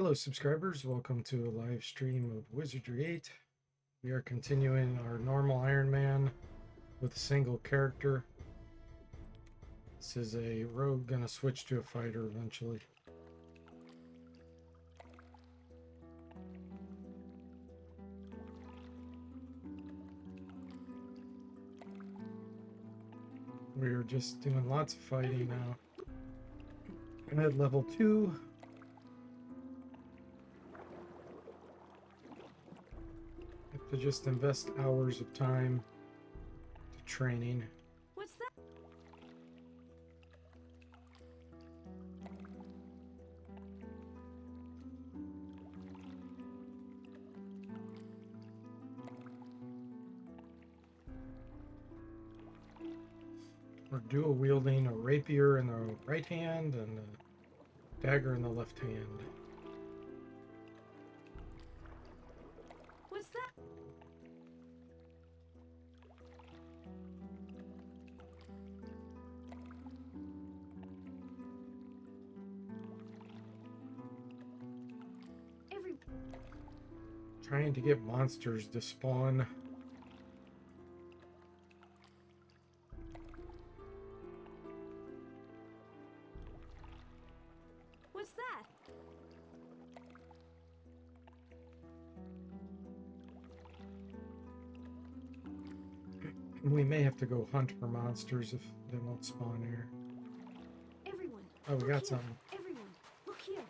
Hello subscribers, welcome to a live stream of Wizardry 8. We are continuing our normal Iron Man with a single character. This is a rogue gonna switch to a fighter eventually. We're just doing lots of fighting now. I'm at level 2. Have to just invest hours of time to training. What's that? We're dual wielding a rapier in the right hand and a dagger in the left hand. What's that? Trying to get monsters to spawn. What's that? We may have to go hunt for monsters if they won't spawn here. Everyone. Oh, we look got here. something. Everyone, look here.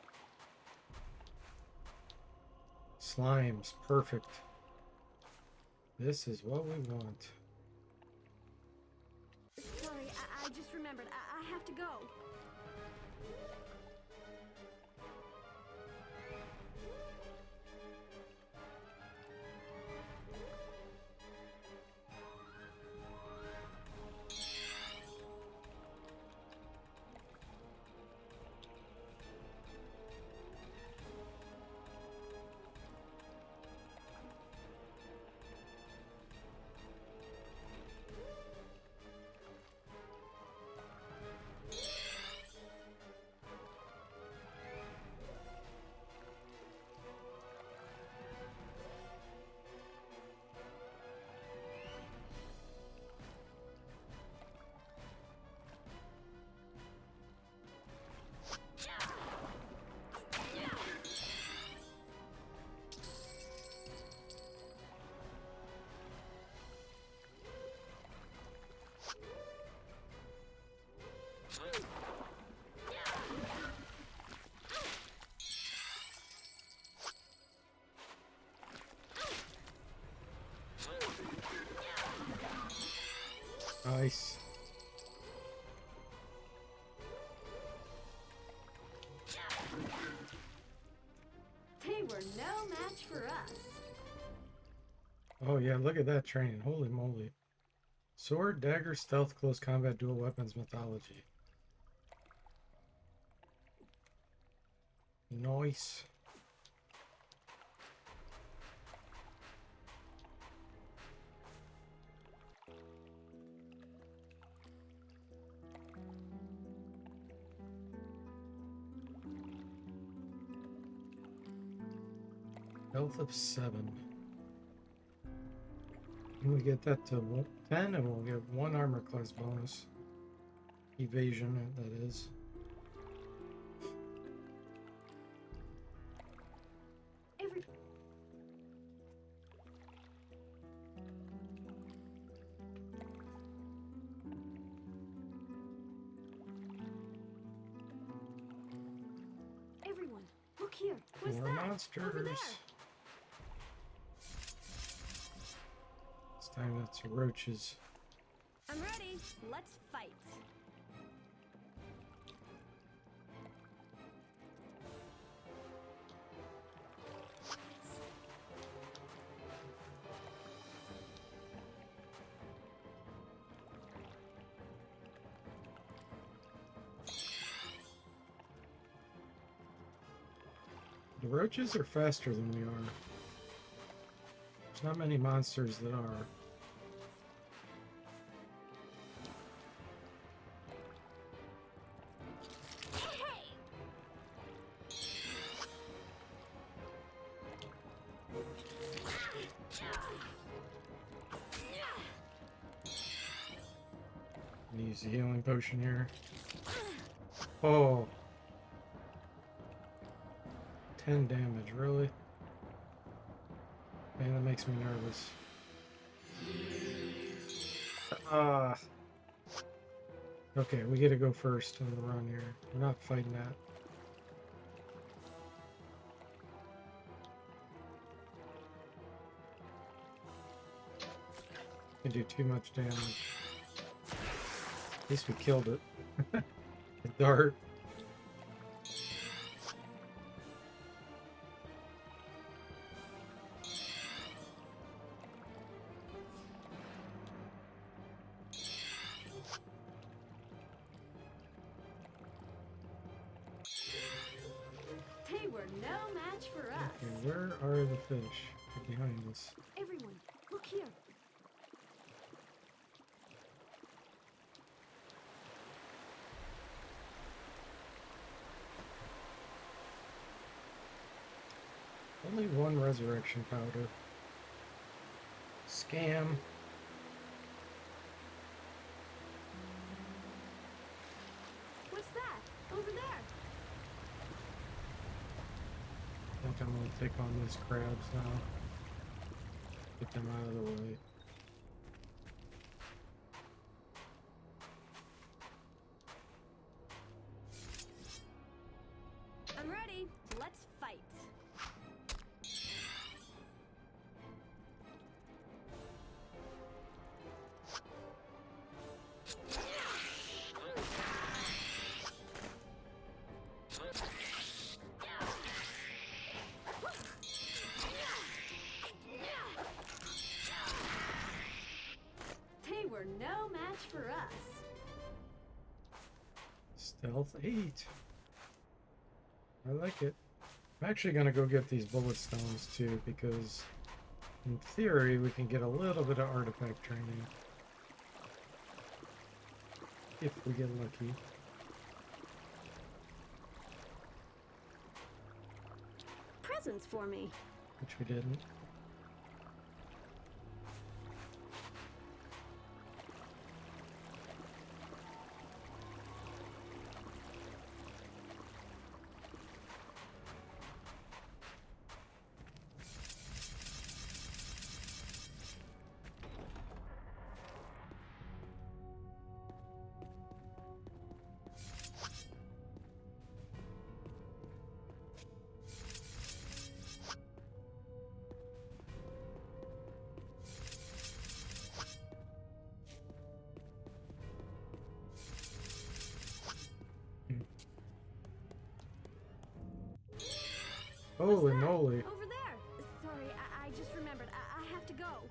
Slimes, perfect. This is what we want. Sorry, I just remembered. I have to go. Nice. They were no match for us. Oh yeah, look at that training. Holy moly. Sword, dagger, stealth, close combat, dual weapons, mythology. Nice. Health of 7. And we get that to 10 and we'll get 1 armor class bonus. Evasion, that is. Everyone, look here. What's More that? monsters. Over there. This time that's roaches. I'm ready. Let's fight. The roaches are faster than we are. There's not many monsters that are. Use the healing potion here. Oh. 10 damage, really? Man, that makes me nervous. Ah. Okay, we get to go first on the run here. We're not fighting that. Can do too much damage. At least we killed it. The dart. They were no match for us. Okay, where are the fish? They're behind us. Everyone, look here. Only one resurrection powder. Scam. What's that? Over there. I think I'm gonna take on these crabs now. Get them out of the way. I'm ready. Let's fight. They were no match for us. Stealth 8. I like it. I'm actually gonna go get these bullet stones too, because in theory we can get a little bit of artifact training. If we get lucky. Presents for me. Which we didn't. Holy moly. Over there. Sorry, I just remembered. I have to go.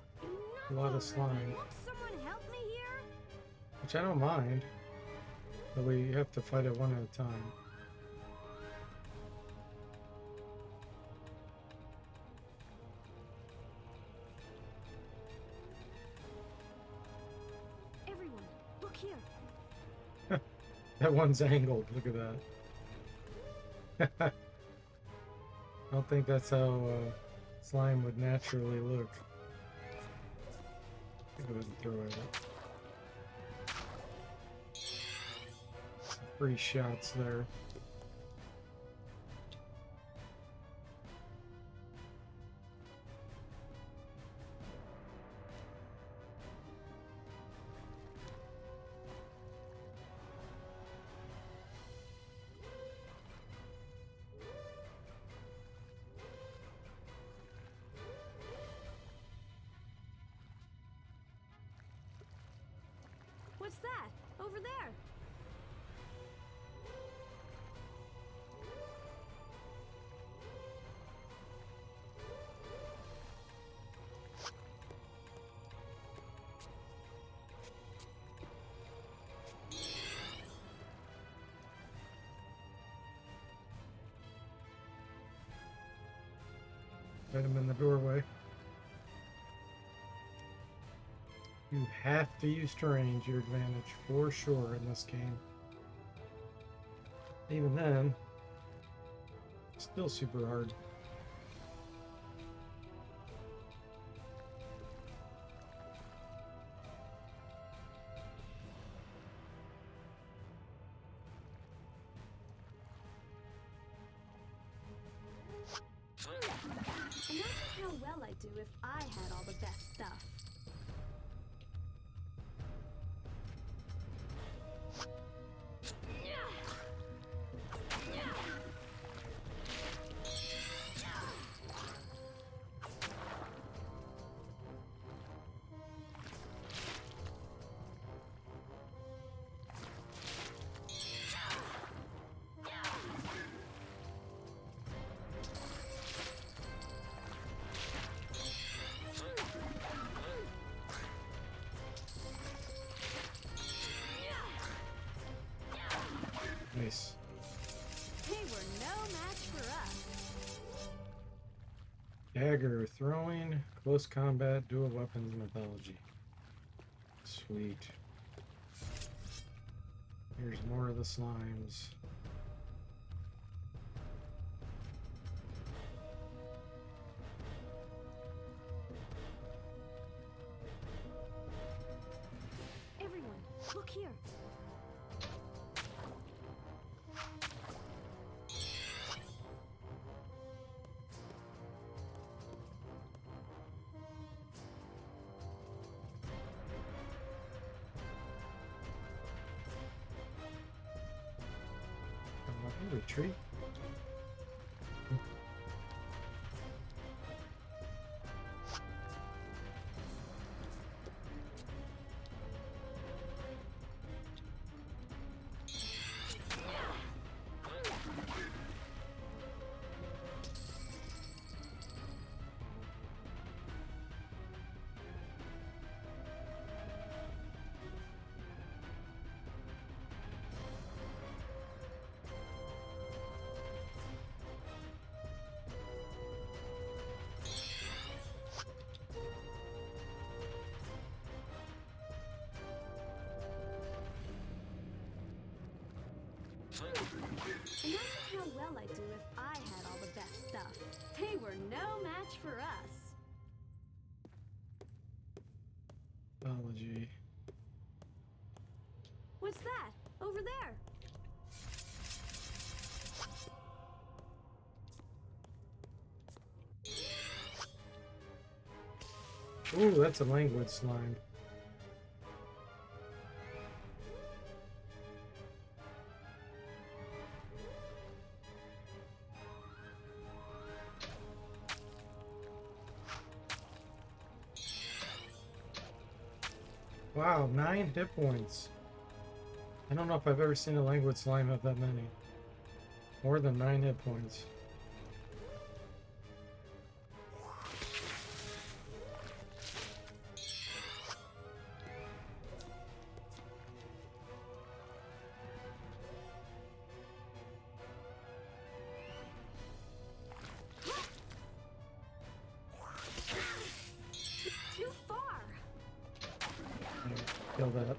A lot of slime. Won't someone help me here? Which I don't mind. But we have to fight it one at a time. Everyone, look here. That one's angled. Look at that. I don't think that's how slime would naturally look. Go ahead and throw it. Some free shots there. What's that? Over there. Fight him in the doorway. You have to use terrain to your advantage for sure in this game. Even then, still super hard. Imagine how well I'd do if I had all the best stuff. Nice. They were no match for us. Dagger throwing, close combat, dual weapons mythology. Sweet. Here's more of the slimes. Everyone, look here. Retreat. Imagine how well I'd do if I had all the best stuff. They were no match for us. Mythology. What's that? Over there. Ooh, that's a languid slime. Wow, 9 hit points. I don't know if I've ever seen a languid slime have that many. More than 9 hit points. Too far. Kill that.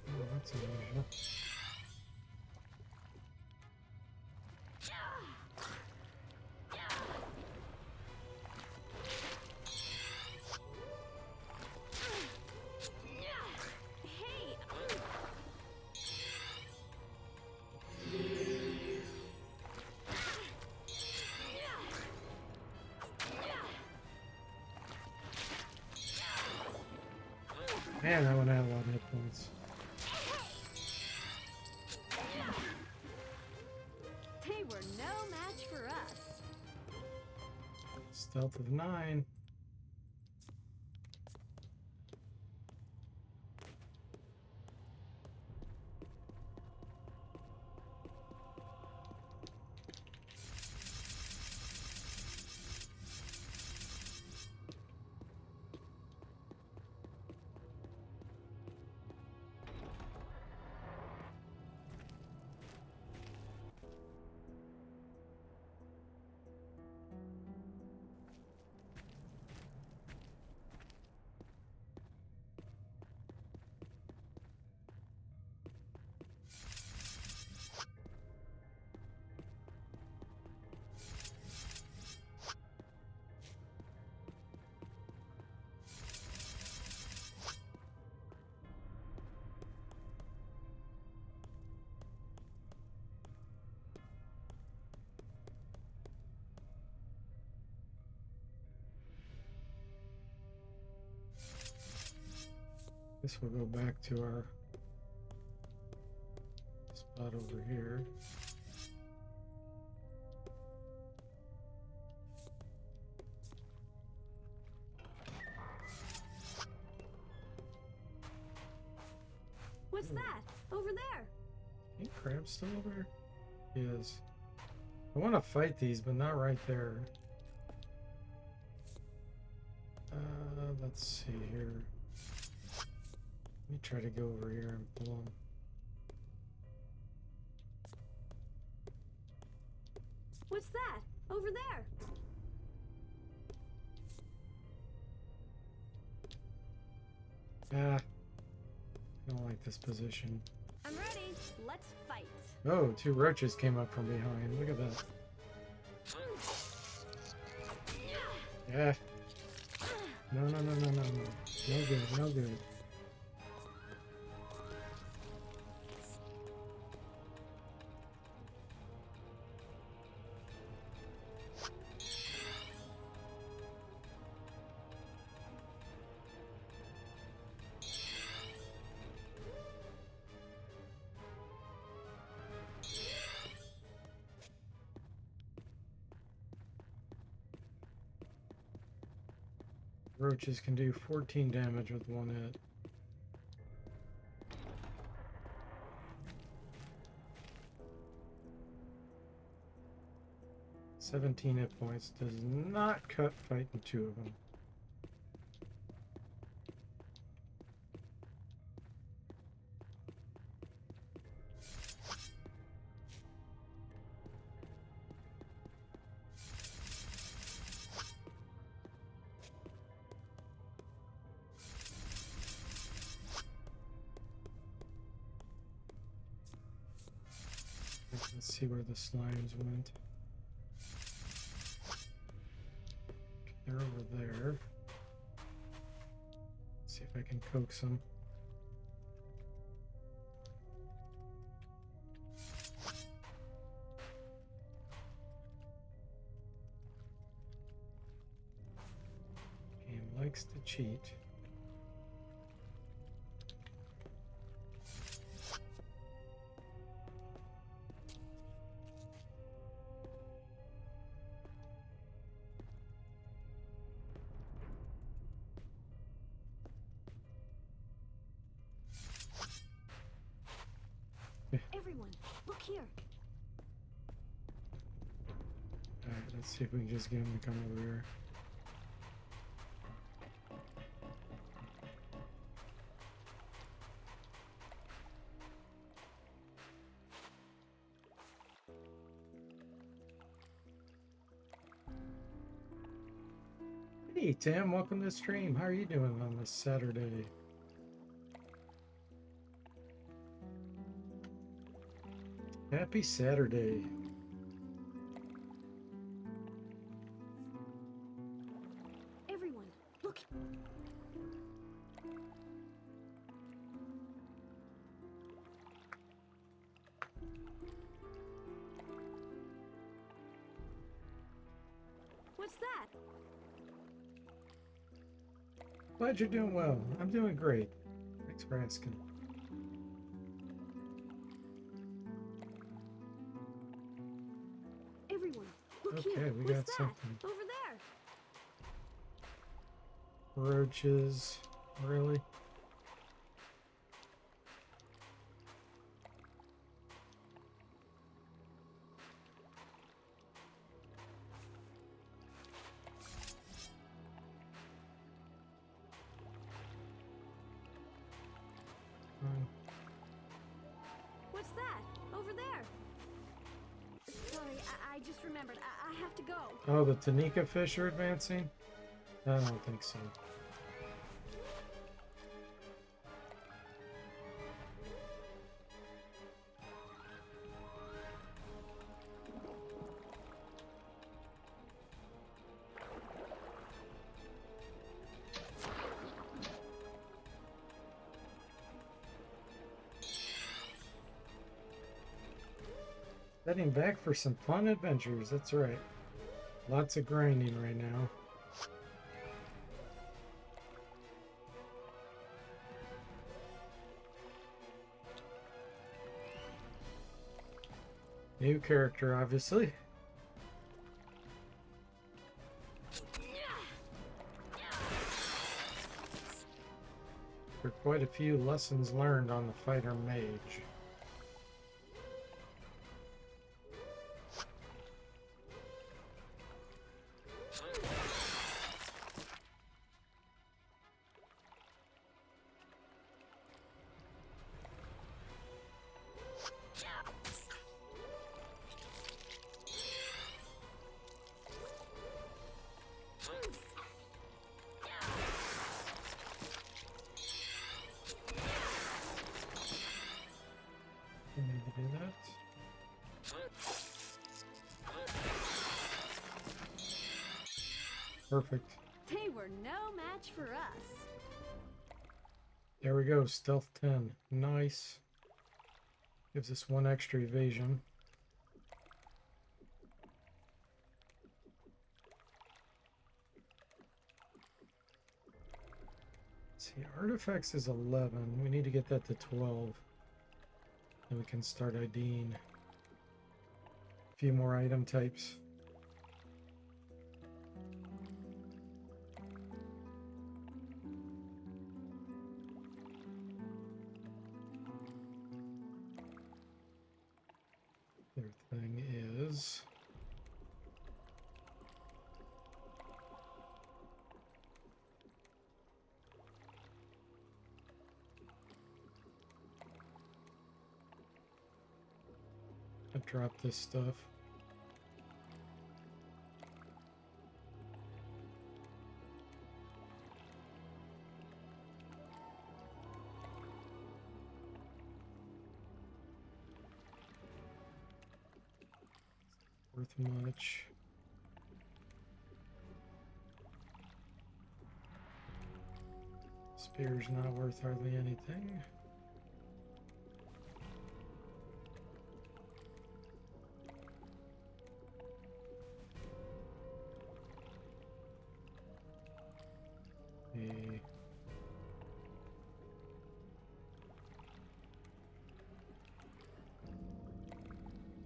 Oh, that's unusual. Hey. Man, that one had a lot of hit points. They were no match for us. Stealth of 9. Guess we'll go back to our spot over here. What's that? Over there. I think Crab's still over here? He is. I want to fight these, but not right there. Let's see here. Let me try to go over here and pull them. What's that? Over there. Ah, I don't like this position. I'm ready. Let's fight. Oh, two roaches came up from behind. Look at that. Yeah. No, no, no, no, no, no. No good, no good. Roaches can do 14 damage with one hit. $17 hit points does not cut fighting two of them. Let's see where the slimes went. They're over there. Let's see if I can coax them. Game likes to cheat. Everyone, look here. Alright, let's see if we can just get him to come over here. Hey Tim, welcome to the stream. How are you doing on this Saturday? Happy Saturday. Everyone, look. What's that? Glad you're doing well. I'm doing great. Thanks for asking. Everyone, look Okay, here. we What's got that? something. Over there. Roaches. Really? What's that? Over there. Sorry, I just remembered. I have to go. Oh, the Tanika fish are advancing? I don't think so. Heading back for some fun adventures, that's right. Lots of grinding right now. New character, obviously. There are quite a few lessons learned on the fighter mage. I need to do that. Perfect. They were no match for us. There we go, stealth 10. Nice. Gives us 1 extra evasion. Let's see, artifacts is 11. We need to get that to 12. Then we can start IDing a few more item types. Their thing is I drop this stuff. Worth much. Spear's not worth hardly anything. The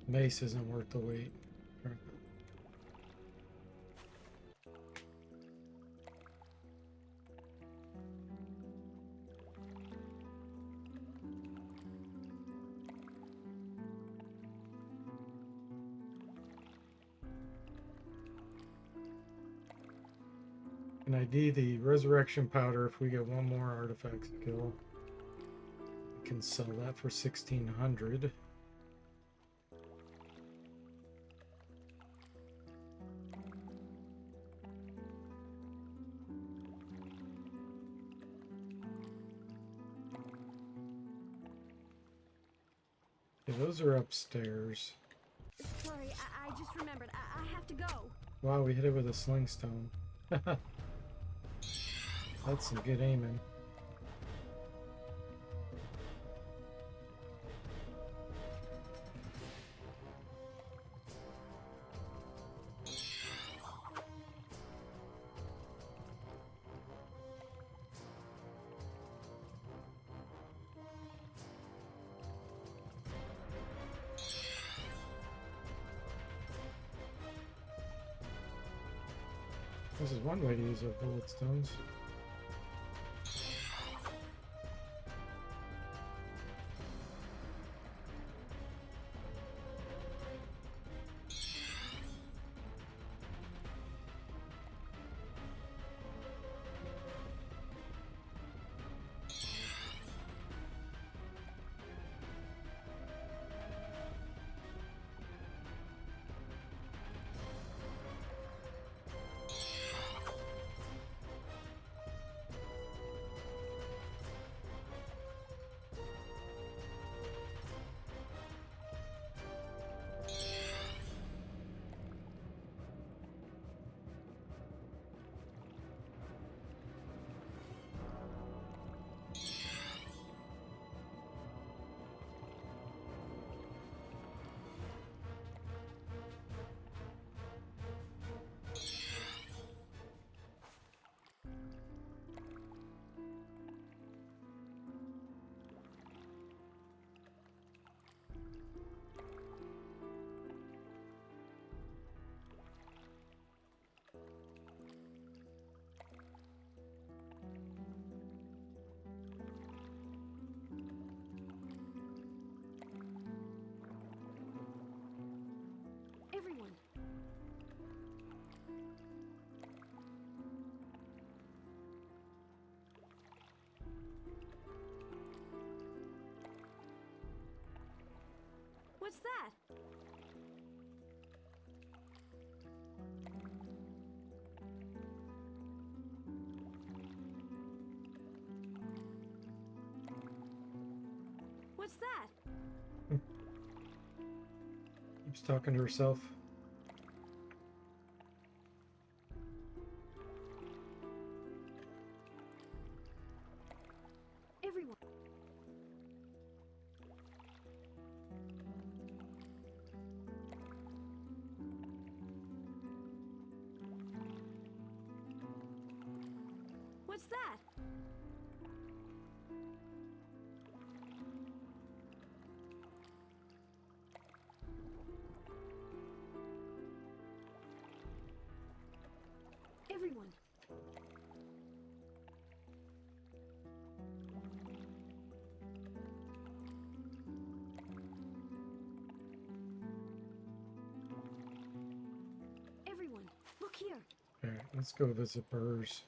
mace isn't worth the wait. Can ID the resurrection powder if we get 1 more artifact skill. We can sell that for 1600. Okay, those are upstairs. Sorry, I just remembered. I have to go. Wow, we hit it with a sling stone. That's some good aiming. This is one way to use our bullet stones. What's that? What's that? Keeps talking to herself. Everyone. What's that? Everyone. Everyone, look here. Alright, let's go visit Burrs.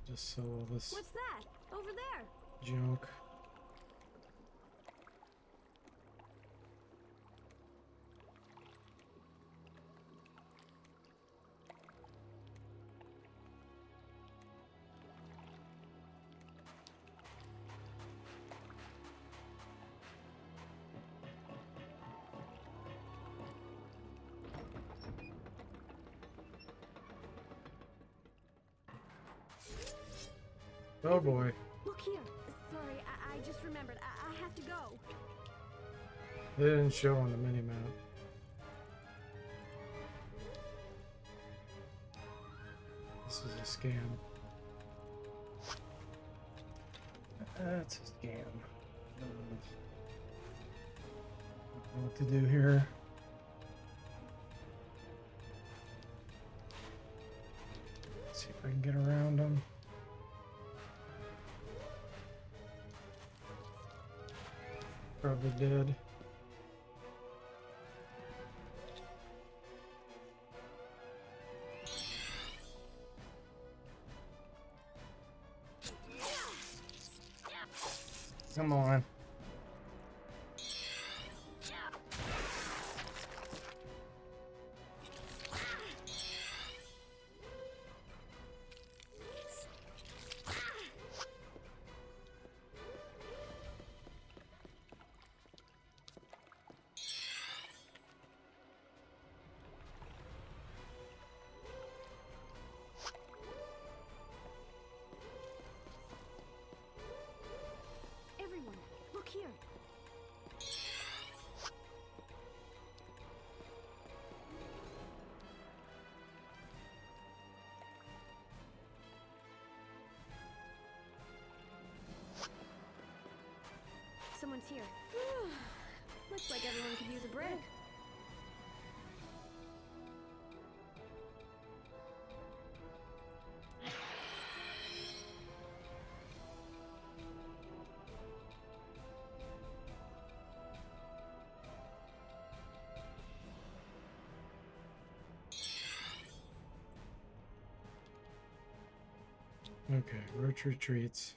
Just sell all this What's that? Over there. junk. Oh boy. Look here. Sorry, I just remembered. I have to go. They didn't show on the mini-map. This is a scam. That's a scam. I don't know what to do here. Let's see if I can get around them. Probably did. Come on. Everyone, look here. Someone's here. Looks like everyone could use a break. Okay, Roach retreats.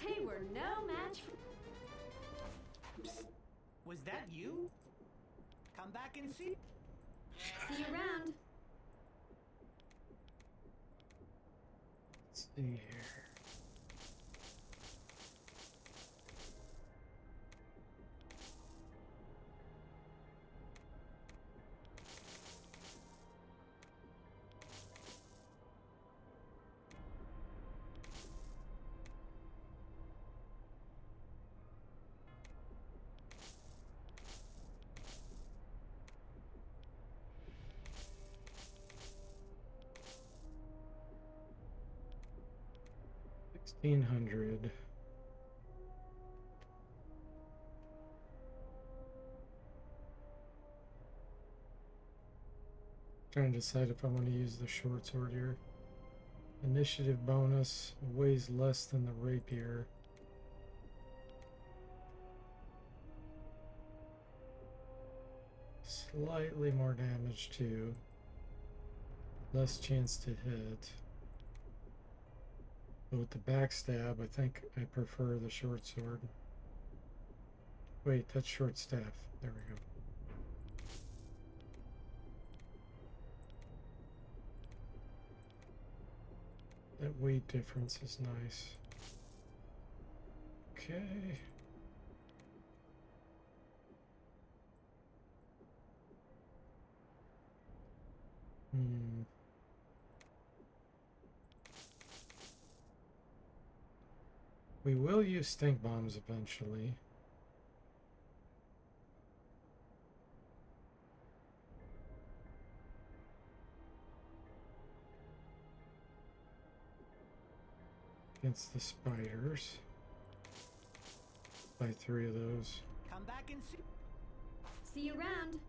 They were no match for... Was that you? Come back and see. See you around. Let's see here. $1,600. Trying to decide if I want to use the short sword here. Initiative bonus weighs less than the rapier. Slightly more damage too. Less chance to hit. But with the backstab, I think I prefer the short sword. Wait, that's short staff. There we go. That weight difference is nice. Okay. We will use stink bombs eventually. Against the spiders. By 3 of those. Come back and see. See you around.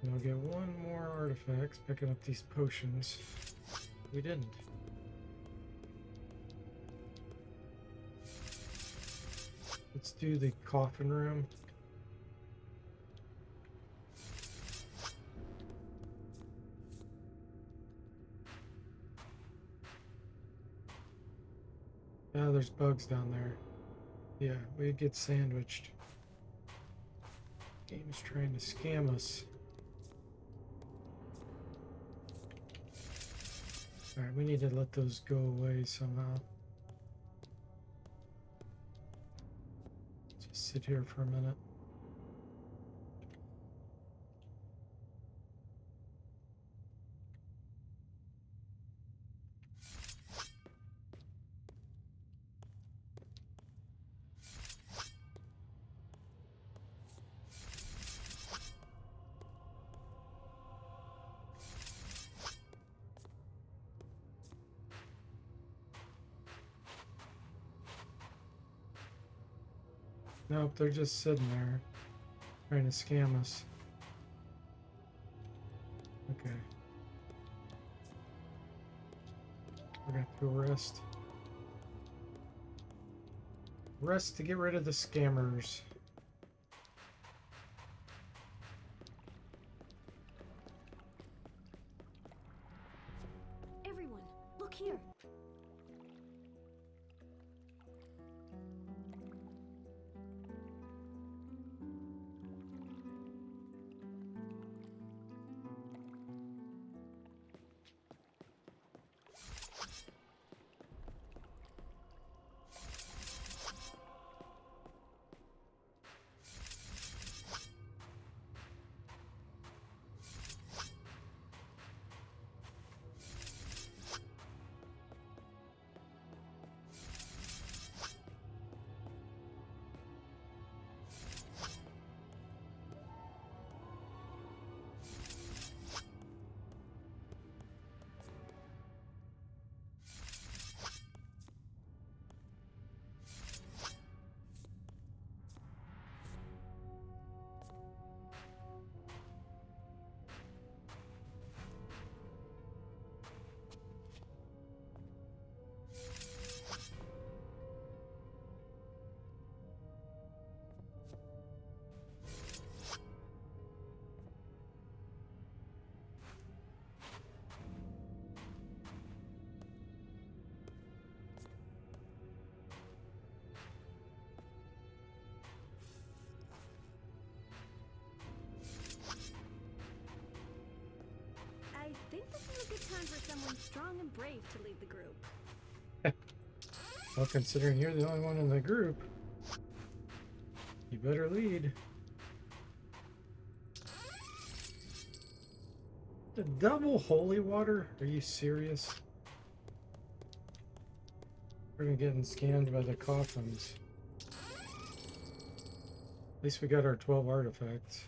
Now get one more artifact, picking up these potions. We didn't. Let's do the coffin room. Ah, there's bugs down there. Yeah, we'd get sandwiched. Game's trying to scam us. Alright, we need to let those go away somehow. Just sit here for a minute. Nope, they're just sitting there trying to scam us. Okay. We're gonna go rest. Rest to get rid of the scammers. Everyone, look here. strong and brave to lead the group. Well, considering you're the only one in the group, you better lead. The double holy water? Are you serious? We're gonna getting scanned by the coffins. At least we got our 12 artifacts.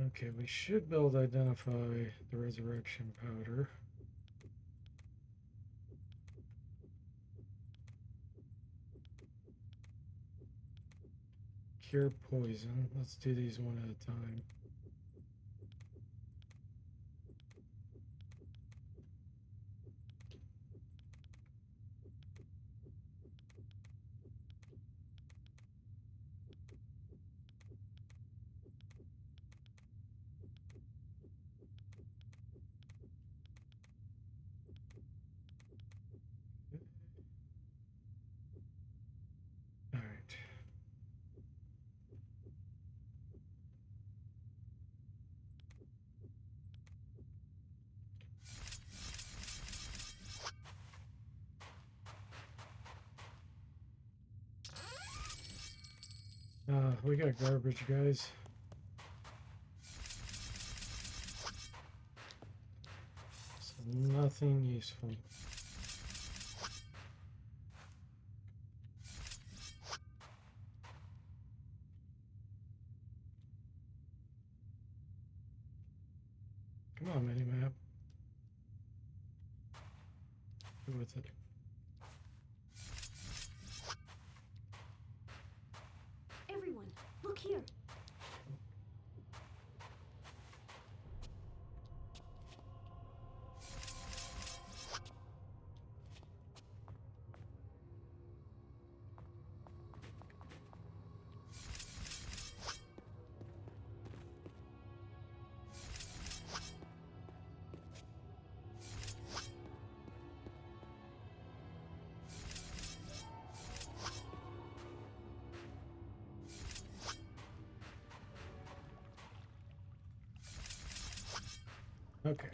Okay, we should be able to identify the resurrection powder. Cure poison. Let's do these one at a time. All right. We got garbage, guys. So nothing useful. Come on, minimap. Go with it. Everyone, look here. Okay.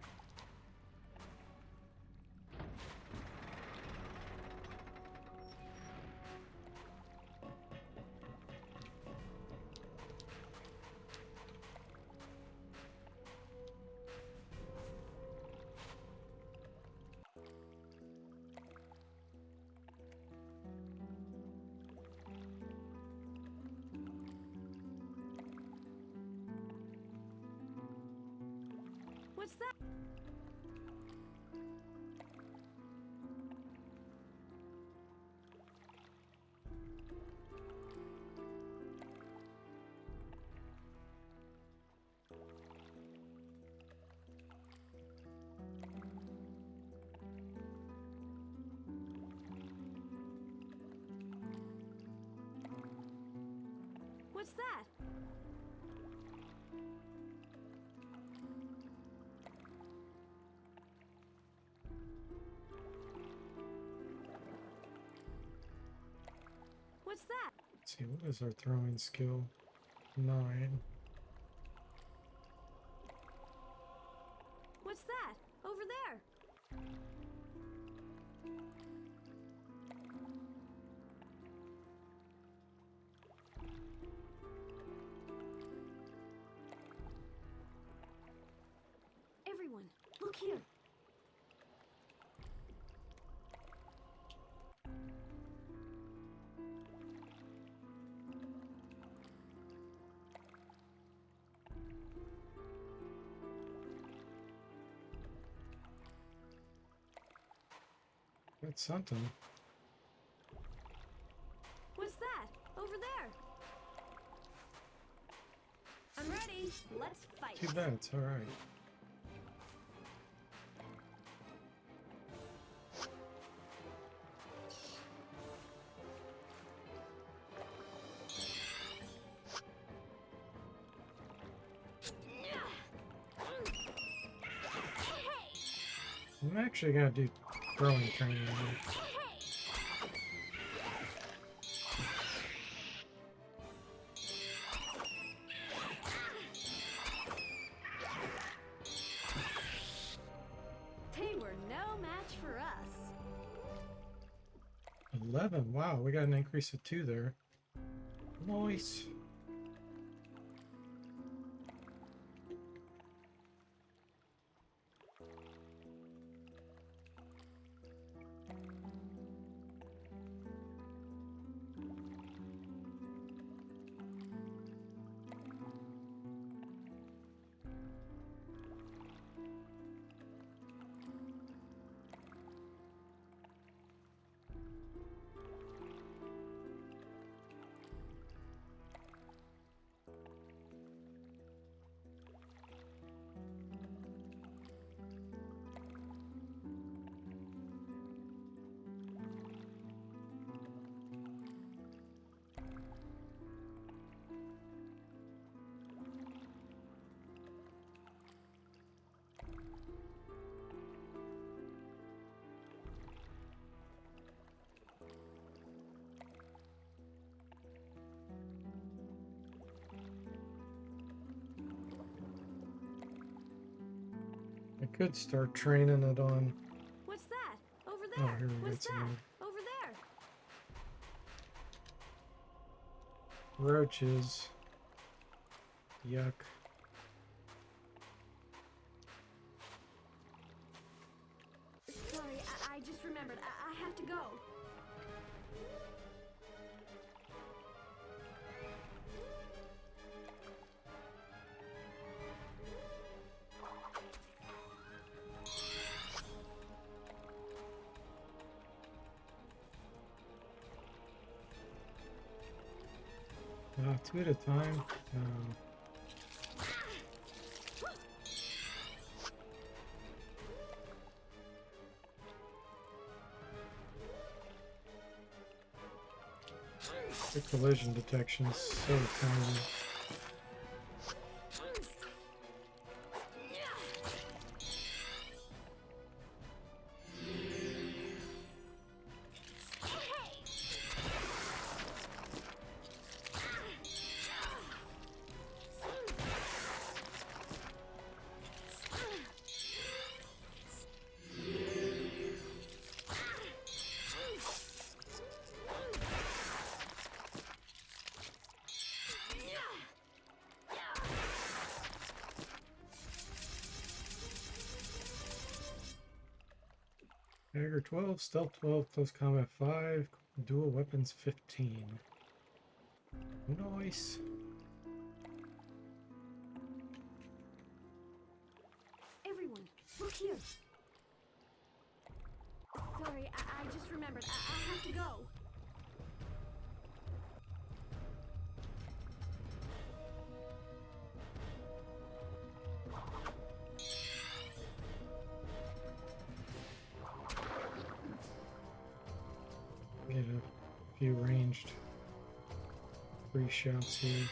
What's that? What's that? What's that? Let's see, what is our throwing skill? 9. What's that? Over there. Everyone, look here. That's something. What's that? Over there. I'm ready. Let's fight. Too bad, it's alright. I'm actually gonna do throwing training here. They were no match for us. 11. Wow, we got an increase of 2 there. Nice. I could start training it on. What's that? Over Oh, there. here we What's got that? some Over there. roaches. Yuck. Sorry, I just remembered. I have to go. Two at a time. The collision detection is so tiny. Dagger 12, stealth 12, close combat 5, dual weapons 15. Nice. Everyone, look here. Sorry, I just remembered. I have to go. Get a few ranged free shots here.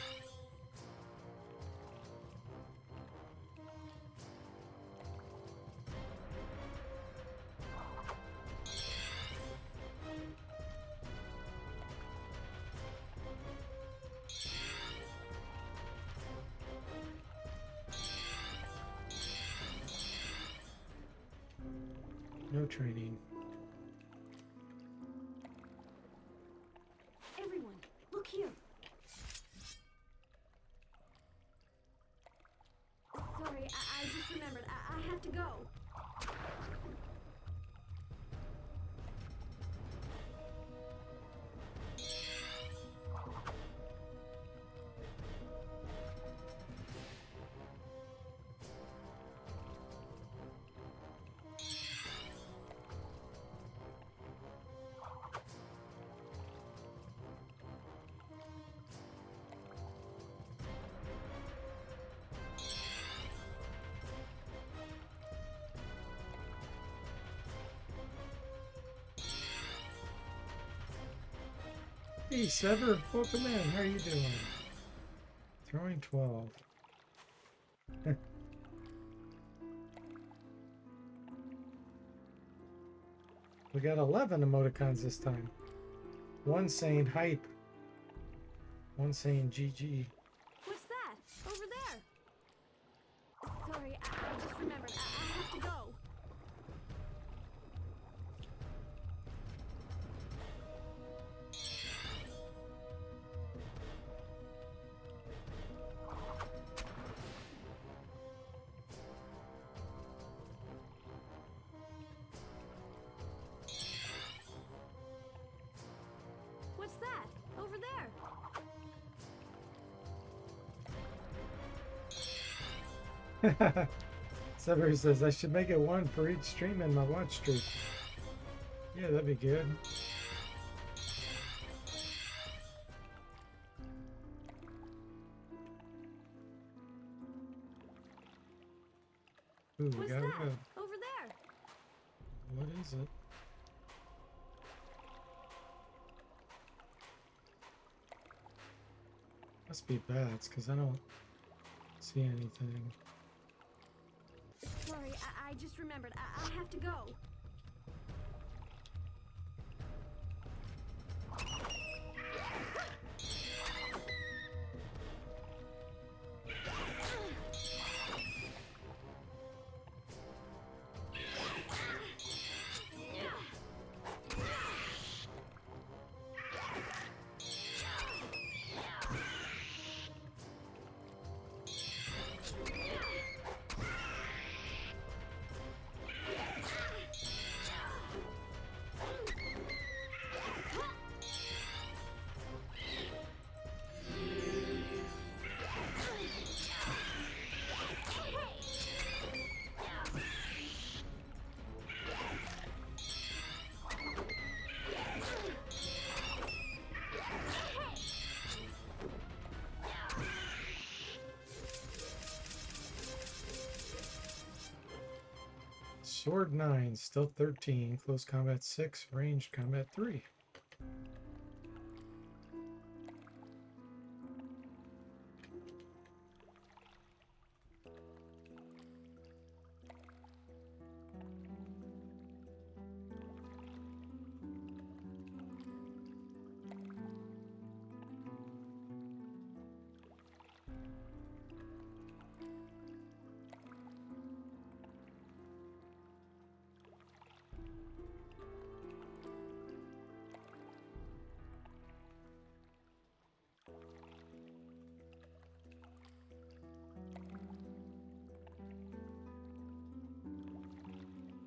No training. Everyone, look here. Sorry, I just remembered. I have to go. Hey, Sever, welcome in. How are you doing? Throwing 12. We got 11 emoticons this time. One saying hype. One saying GG. What's that? Over there. Sorry, I just remembered. I have to go. What's that? Over there. Severy says, I should make it one for each stream in my watch streak. Yeah, that'd be good. Ooh, we What's got that? wood. Over there. What is it? Must be bats, because I don't see anything. Sorry, I just remembered. I have to go. Sword 9, stealth 13, close combat 6, ranged combat 3.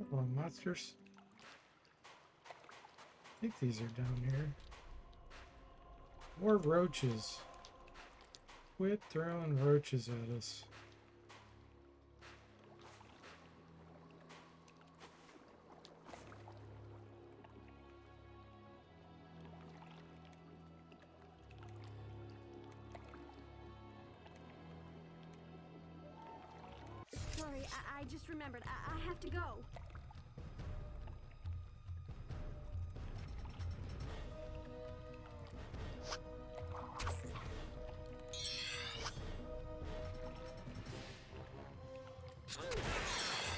Come on, monsters. I think these are down here. More roaches. Quit throwing roaches at us. Sorry, I just remembered. I have to go.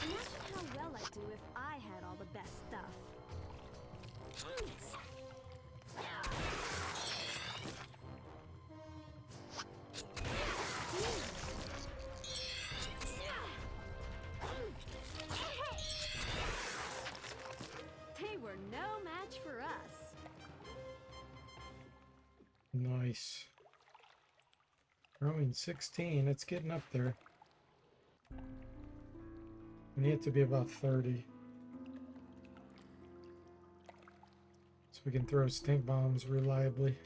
Imagine how well I'd do if I had all the best stuff. They were no match for us. Nice. Growing 16, it's getting up there. We need it to be about 30. So we can throw stink bombs reliably.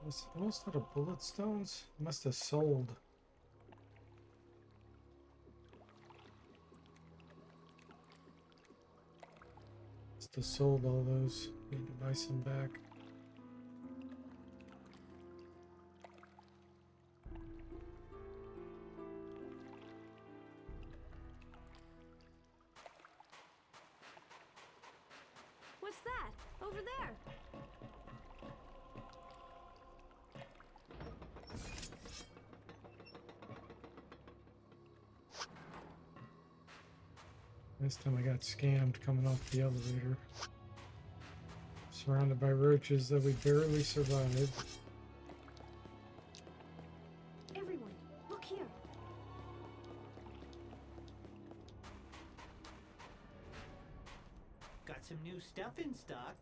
Was almost out of bullet stones. Must have sold. Must have sold all those. Need to buy some back. What's that? Over there. Last time I got scammed coming off the elevator. Surrounded by roaches that we barely survived. Everyone, look here. Got some new stuff in stock.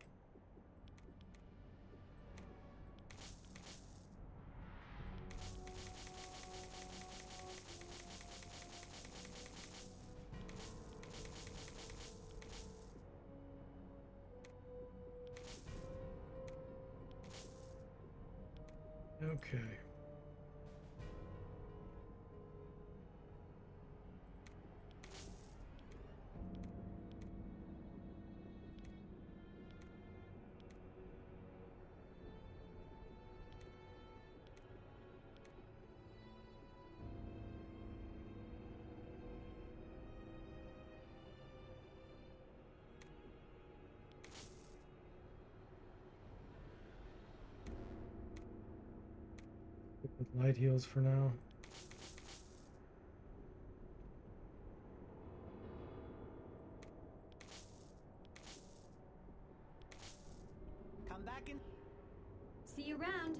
Okay. With light heals for now. Come back in. See you around.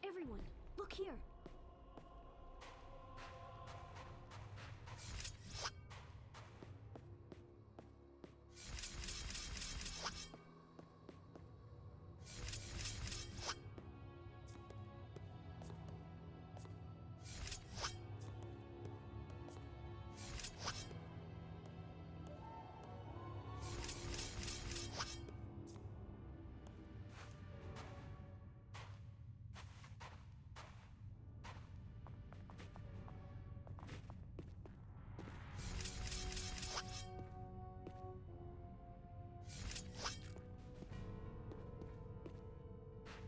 Everyone, look here.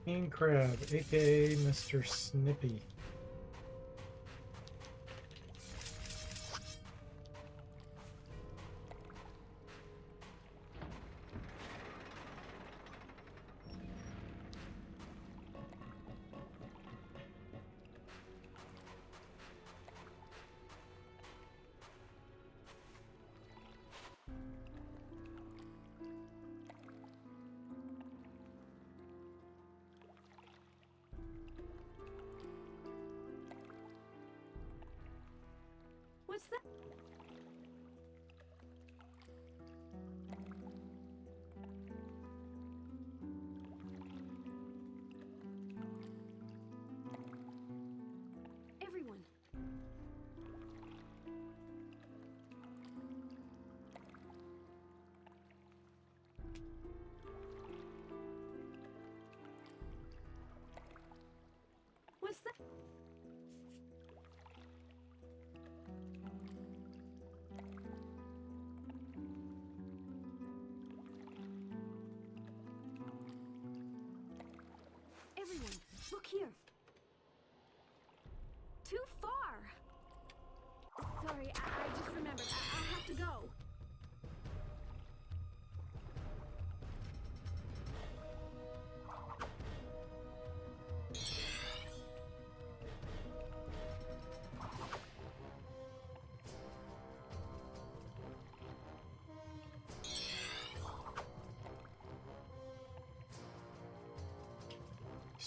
King Crab, aka Mr. Snippy. What's that? Everyone. What's that? Everyone, look here. Too far. Sorry, I just remembered. I have to go.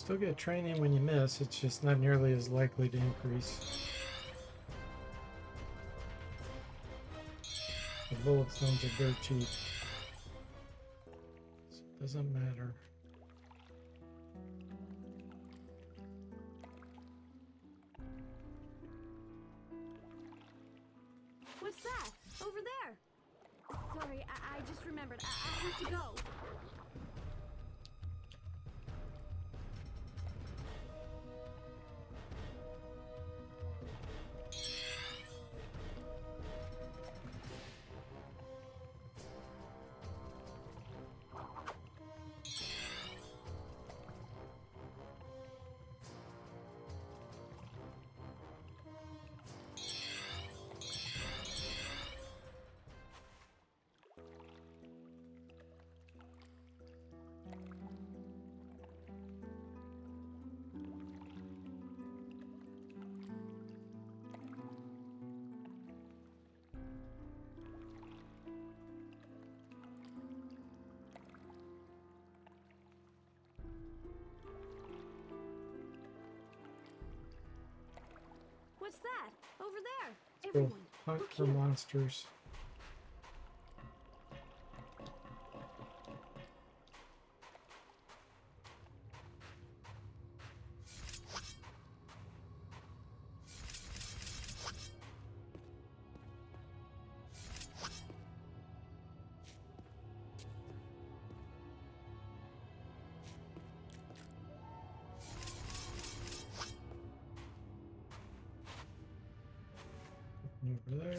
still get training when you miss, it's just not nearly as likely to increase. The bullet stones are dirt cheap. So it doesn't matter. What's that? Over there. Sorry, I just remembered. I have to go. What's that? Over there. Go Everyone, hunt look for here. monsters. Over there.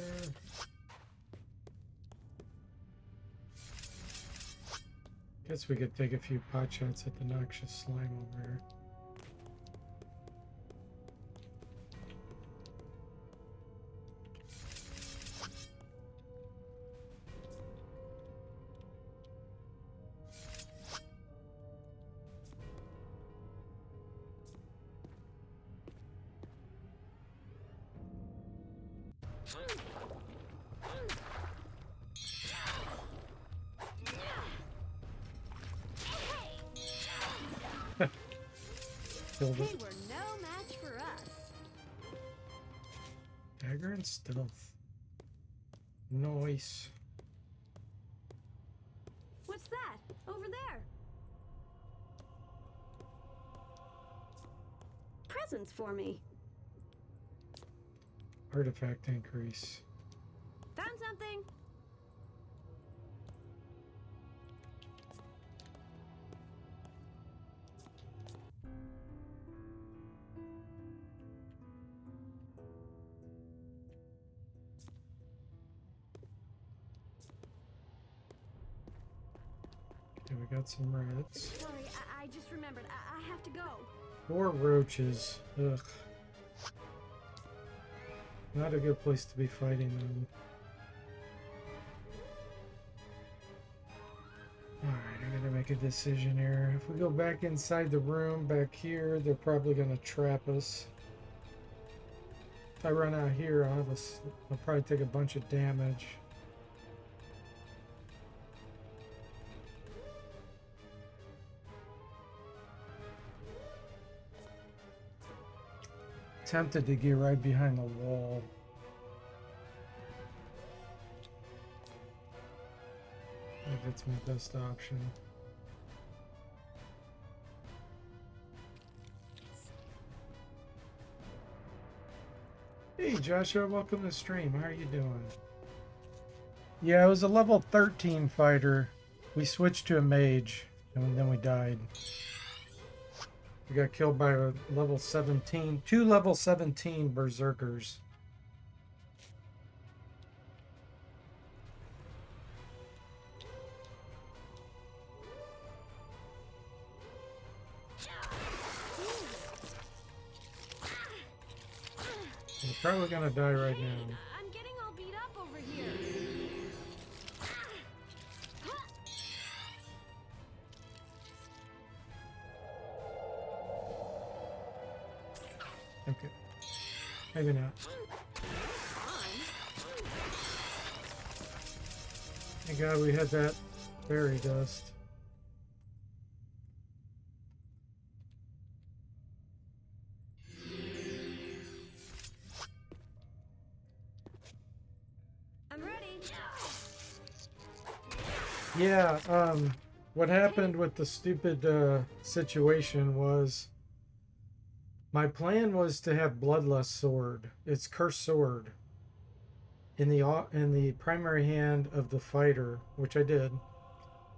Guess we could take a few pot shots at the noxious slime over here. Killed They it. were no match for us. Dagger and stealth. Nice. What's that? Over there. Presents for me. Artifact increase. Found something. Okay, we got some reds. Sorry, I just remembered. I have to go. 4 roaches. Ugh. Not a good place to be fighting them. Alright, I gotta make a decision here. If we go back inside the room back here, they're probably gonna trap us. If I run out here, I'll probably take a bunch of damage. Tempted to get right behind the wall. I think that's my best option. Hey Joshua, welcome to the stream. How are you doing? Yeah, it was a level 13 fighter. We switched to a mage, and then we died. We got killed by a level 17, 2 level 17 berserkers. We're probably gonna die right now. I'm getting all beat up over here. Okay. Maybe not. Thank God we had that fairy dust. Yeah, what happened with the stupid situation was my plan was to have Bloodlust Sword. It's Cursed Sword in the primary hand of the fighter, which I did,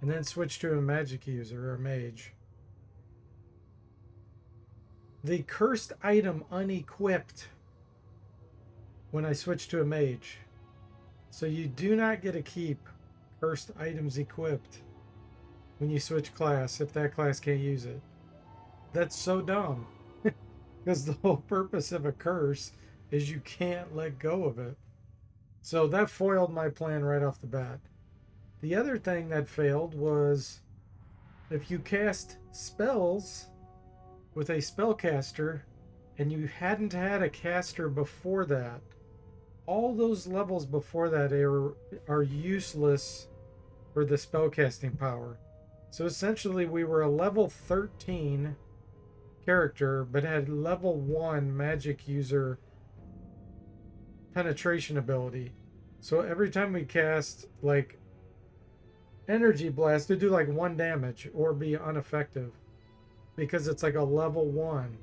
and then switch to a magic user or a mage. The cursed item unequipped when I switch to a mage. So you do not get to keep cursed items equipped when you switch class if that class can't use it. That's so dumb. Because the whole purpose of a curse is you can't let go of it. So that foiled my plan right off the bat. The other thing that failed was if you cast spells with a spellcaster and you hadn't had a caster before that, all those levels before that are useless for the spellcasting power. So essentially, we were a level 13 character, but had level 1 magic user penetration ability. So every time we cast like energy blast, to do like 1 damage or be ineffective because it's like a level 1.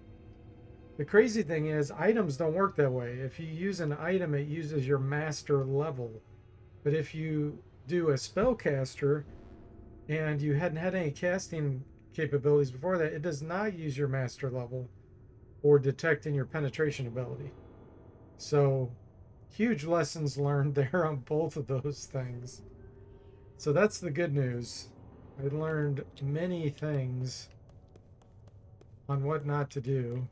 The crazy thing is, items don't work that way. If you use an item, it uses your master level. But if you do a spellcaster and you hadn't had any casting capabilities before that, it does not use your master level or detecting your penetration ability. So, huge lessons learned there on both of those things. So, that's the good news. I learned many things on what not to do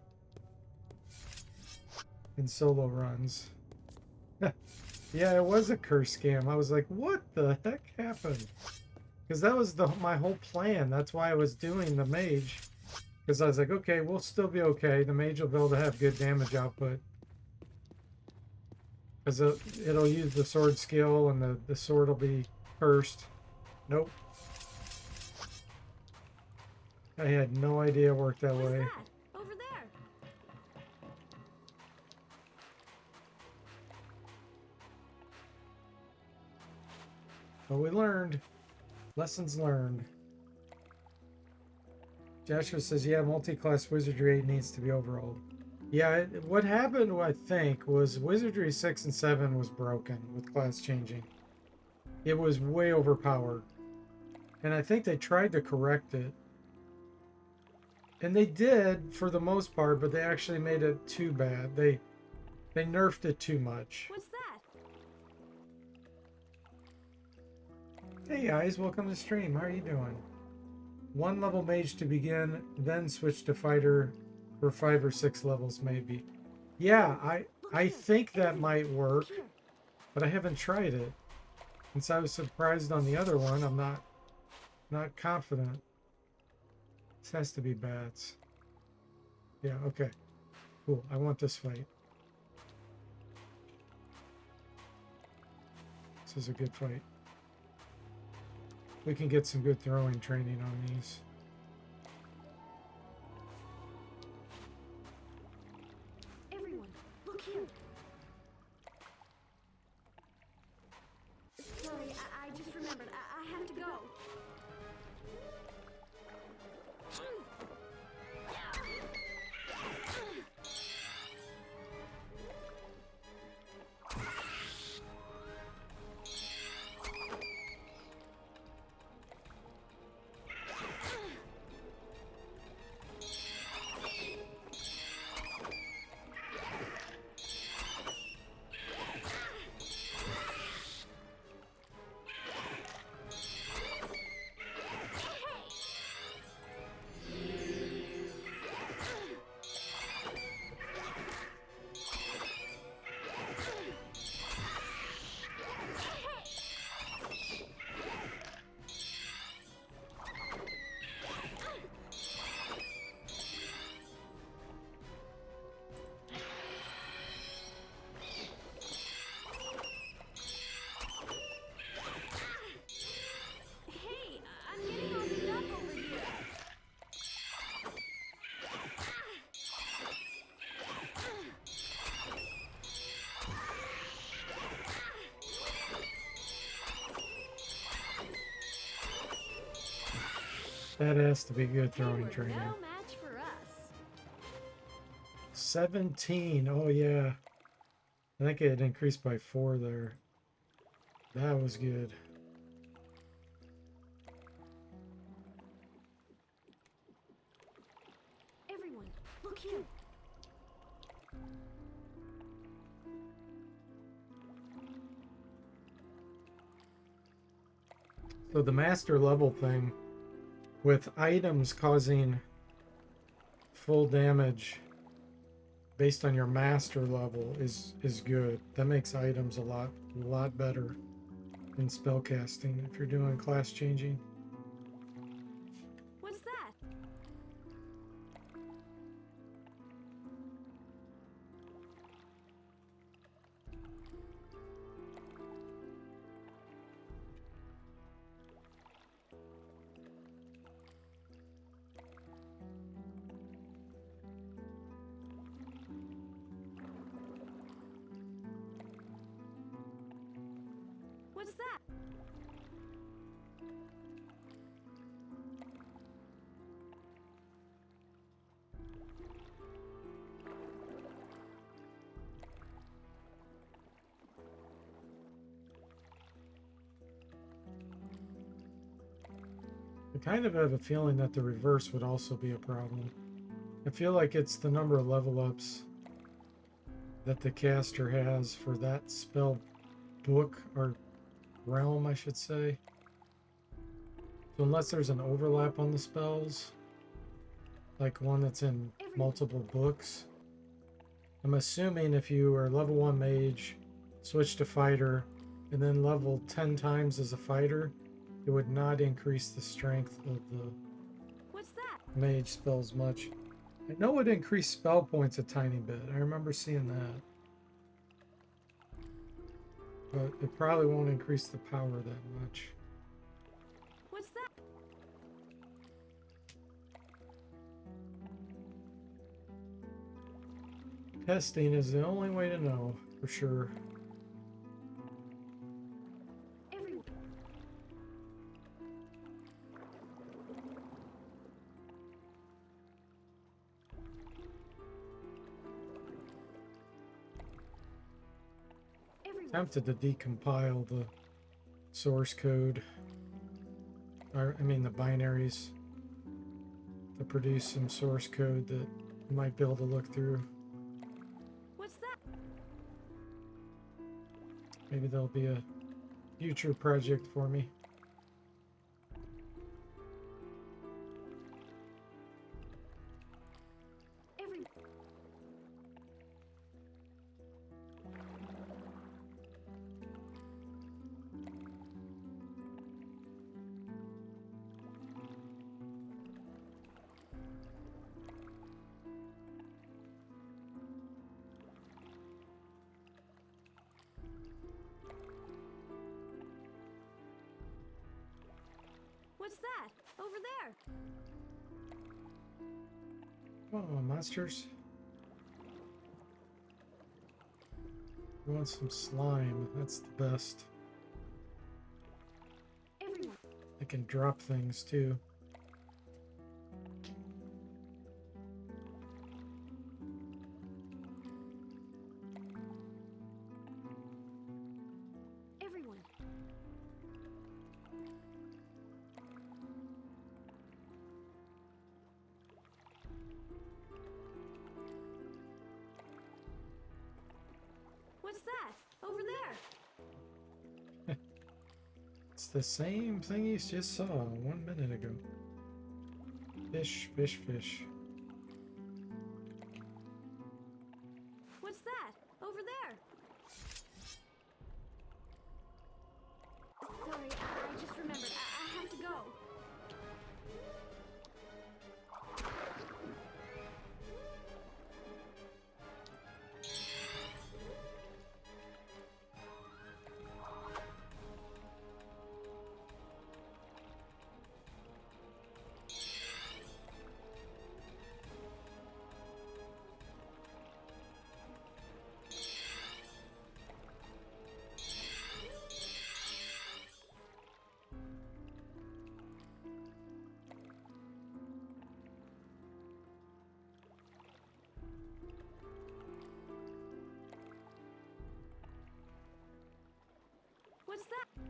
in solo runs. Yeah, it was a curse scam. I was like, what the heck happened? Because that was my whole plan. That's why I was doing the mage. Because I was like, okay, we'll still be okay. The mage will be able to have good damage output. Because it'll use the sword skill and the sword will be cursed. Nope. I had no idea it worked that What's way. that? Over there. But we learned. Lessons learned. Joshua says, yeah, multi-class Wizardry 8 needs to be overhauled. Yeah, what happened, I think, was Wizardry 6 and 7 was broken with class changing. It was way overpowered. And I think they tried to correct it. And they did, for the most part, but they actually made it too bad. They nerfed it too much. What's that? Hey guys, welcome to the stream. How are you doing? 1 level mage to begin, then switch to fighter for 5 or 6 levels maybe. Yeah, I think that might work, but I haven't tried it. Since I was surprised on the other one, I'm not confident. This has to be bats. Yeah, okay. Cool. I want this fight. This is a good fight. We can get some good throwing training on these. Everyone, look here. Sorry, I just remembered. I have to go. That has to be good They throwing were training. no match for us. 17. Oh, yeah. I think it increased by 4 there. That was good. Everyone, look here. So the master level thing with items causing full damage based on your master level is good. That makes items a lot better in spellcasting if you're doing class changing. What's that? What's that? I kind of have a feeling that the reverse would also be a problem. I feel like it's the number of level ups that the caster has for that spell book or realm, I should say. So unless there's an overlap on the spells, like one that's in multiple books, I'm assuming if you are level 1 mage, switch to fighter, and then level 10 times as a fighter, it would not increase the strength of the What's that? mage spells much. I know it increased spell points a tiny bit. I remember seeing that. But it probably won't increase the power that much. What's that? Testing is the only way to know for sure. Everyone. Everyone. Tempted to decompile the source code, or I mean the binaries, to produce some source code that you might be able to look through. What's that? Maybe there'll be a future project for me. Everyone. What's that? Over there. Oh, monsters. We want some slime. That's the best. Everyone. They can drop things too. Everyone. What's that? Over there. It's the same thing you just saw 1 minute ago. Fish, fish, fish. What's that? Over there. Sorry, I just remembered. I have to go. What's that?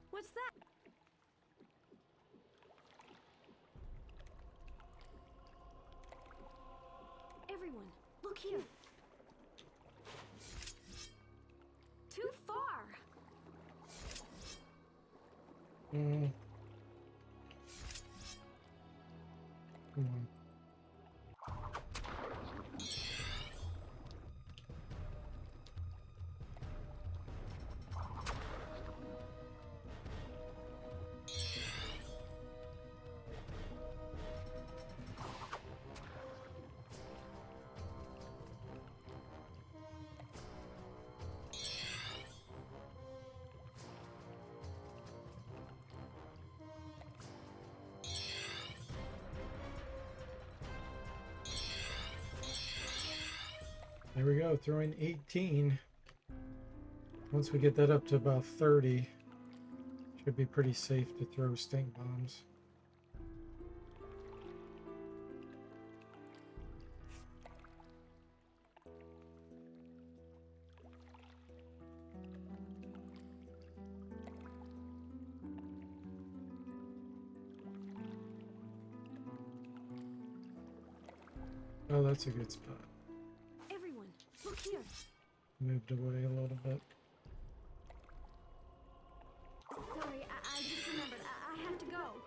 What's that? Everyone, look here. Too far. Mm. Come on. There we go, throwing 18. Once we get that up to about 30, should be pretty safe to throw stink bombs. Oh, that's a good spot. Everyone, look here. Moved away a little bit. Sorry, I just remembered. I have to go.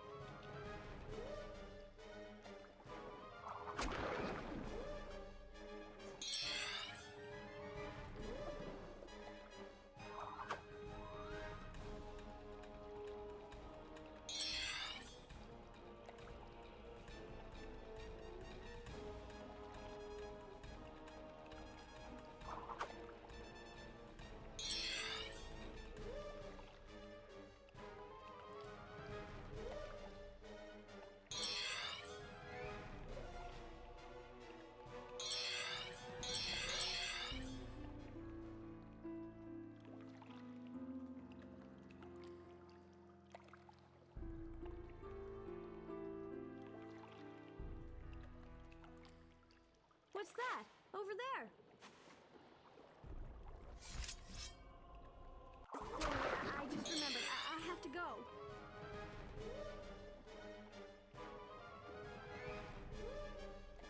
What's that? Over there. Sorry, I just remembered. I have to go.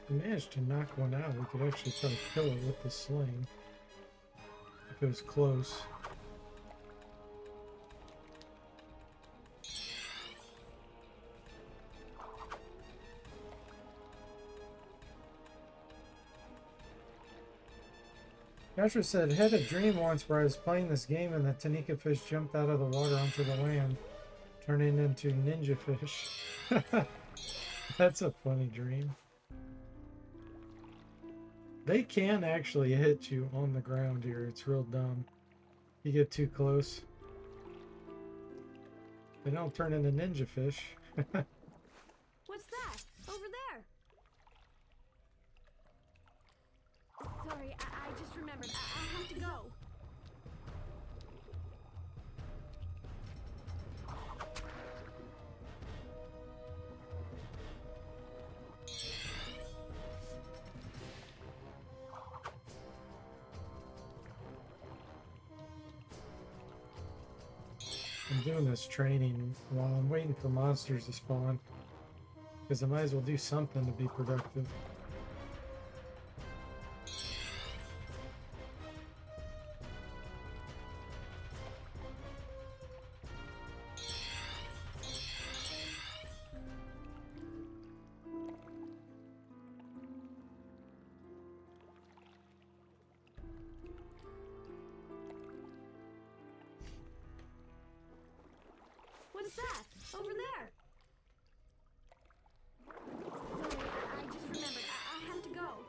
We managed to knock one out. We could actually probably kill it with the sling. If it was close. Joshua said, had a dream once where I was playing this game and the Tanika fish jumped out of the water onto the land, turning into ninja fish. That's a funny dream. They can actually hit you on the ground here. It's real dumb. You get too close. They don't turn into ninja fish. What's that? Over there. Sorry, I just remembered. I have to go. I'm doing this training while I'm waiting for monsters to spawn, because I might as well do something to be productive. What's that? Over there. Sorry, I just remembered. I have to go.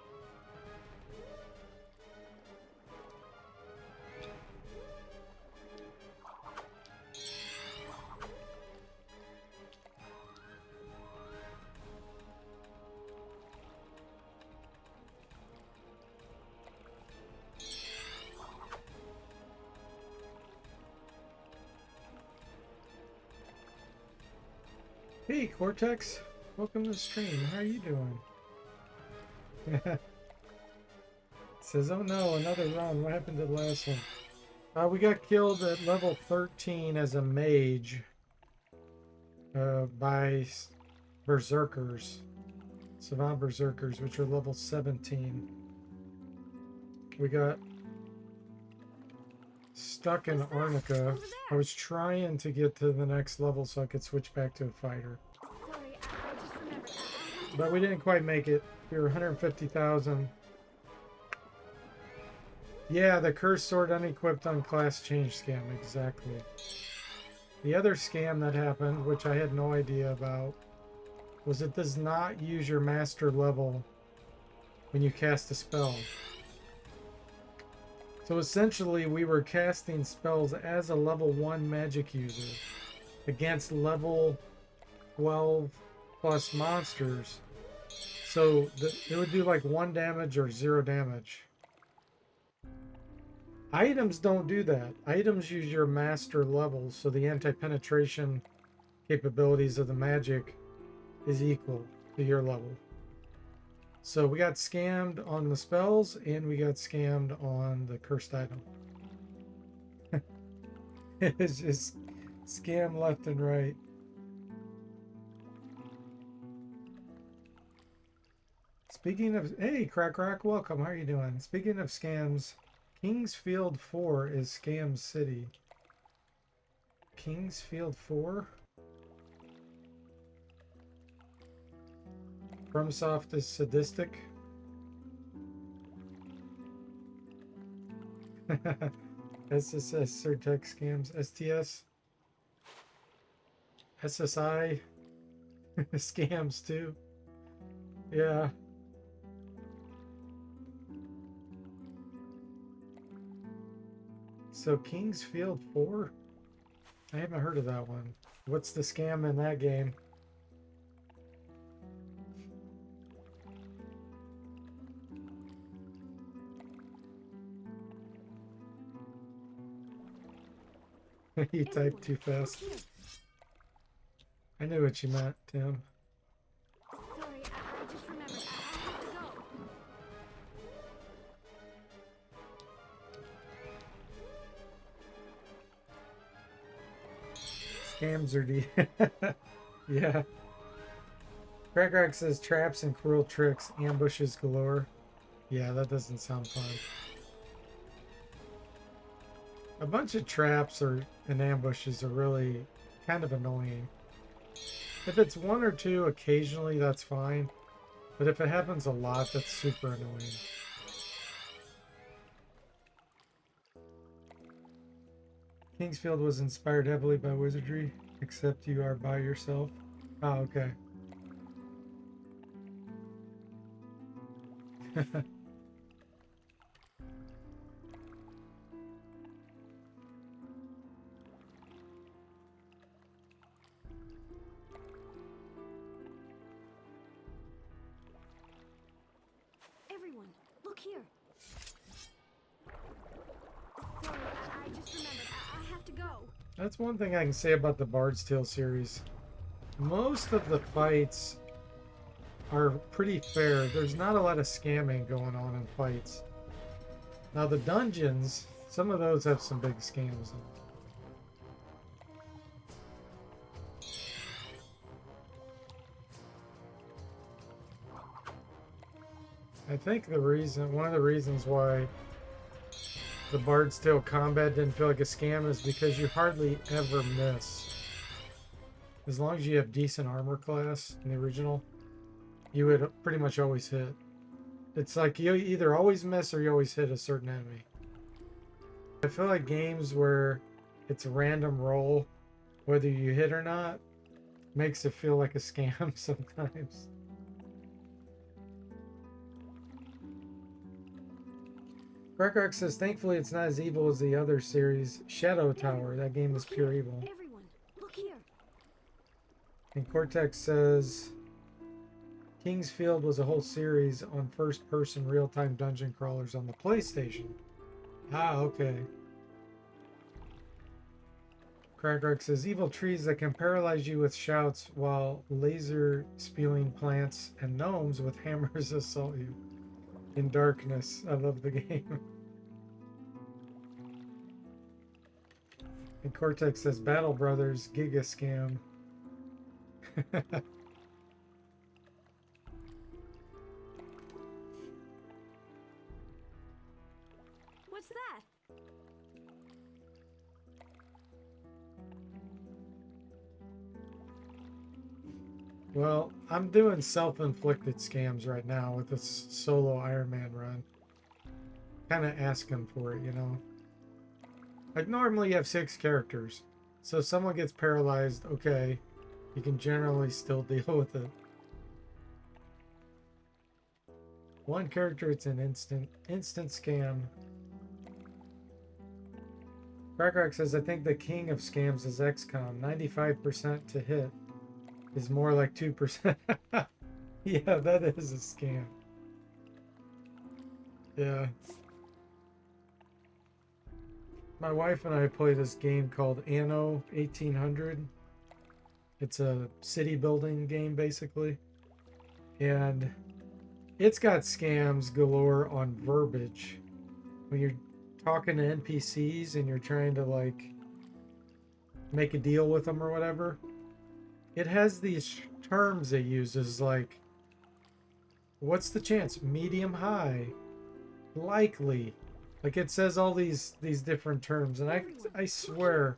Hey, Cortex. Welcome to the stream. How are you doing? Says, oh no, another run. What happened to the last one? We got killed at level 13 as a mage by berserkers. Savant berserkers, which are level 17. We got stuck in Arnica. I was trying to get to the next level so I could switch back to a fighter. Sorry, I just remembered. I have to But we didn't quite make it. We were 150,000. Yeah, the cursed sword unequipped on class change scam, exactly. The other scam that happened, which I had no idea about, was it does not use your master level when you cast a spell. So essentially, we were casting spells as a level 1 magic user against level 12 plus monsters. So it would do like 1 damage or 0 damage. Items don't do that. Items use your master level, so the anti-penetration capabilities of the magic is equal to your level. So we got scammed on the spells, and we got scammed on the cursed item. It's just scam left and right. Speaking of... Hey, Crack, welcome. How are you doing? Speaking of scams, Kingsfield 4 is Scam City. Kingsfield 4? FromSoft is sadistic. SSS, Surtech scams, STS, SSI scams too. Yeah. So Kingsfield 4? I haven't heard of that one. What's the scam in that game? You typed too fast. I knew what you meant, Tim. Sorry, I just remembered. I have to go. Scams are D. Yeah. Crack says traps and cruel tricks, ambushes galore. Yeah, that doesn't sound fun. A bunch of traps and ambushes are really kind of annoying. If it's 1 or 2 occasionally, that's fine. But if it happens a lot, that's super annoying. Kingsfield was inspired heavily by Wizardry, except you are by yourself. Oh, okay. Everyone, look here. Sorry, I just remembered. I have to go. That's one thing I can say about the Bard's Tale series. Most of the fights are pretty fair. There's not a lot of scamming going on in fights. Now the dungeons, some of those have some big scams in them. I think one of the reasons why the Bard's Tale combat didn't feel like a scam is because you hardly ever miss. As long as you have decent armor class in the original, you would pretty much always hit. It's like you either always miss or you always hit a certain enemy. I feel like games where it's a random roll, whether you hit or not, makes it feel like a scam sometimes. Crack says, thankfully it's not as evil as the other series. Shadow Tower, that game is pure evil. Everyone, look here. And Cortex says, Kingsfield was a whole series on first-person real-time dungeon crawlers on the PlayStation. Ah, okay. Crackrock says evil trees that can paralyze you with shouts while laser spewing plants and gnomes with hammers assault you in darkness. I love the game. And Cortex says Battle Brothers Giga Scam. What's that? Well, I'm doing self-inflicted scams right now with this solo Iron Man run. Kind of asking for it, you know. Like normally you have 6 characters. So if someone gets paralyzed, okay, you can generally still deal with it. One character, it's an instant scam. Crackrock says, I think the king of scams is XCOM. 95% to hit is more like 2%. Yeah, that is a scam. Yeah. My wife and I play this game called Anno 1800. It's a city building game, basically. And it's got scams galore on verbiage. When you're talking to NPCs and you're trying to, like, make a deal with them or whatever, it has these terms it uses, like, what's the chance? Medium, high, likely. Like, it says all these different terms, and I swear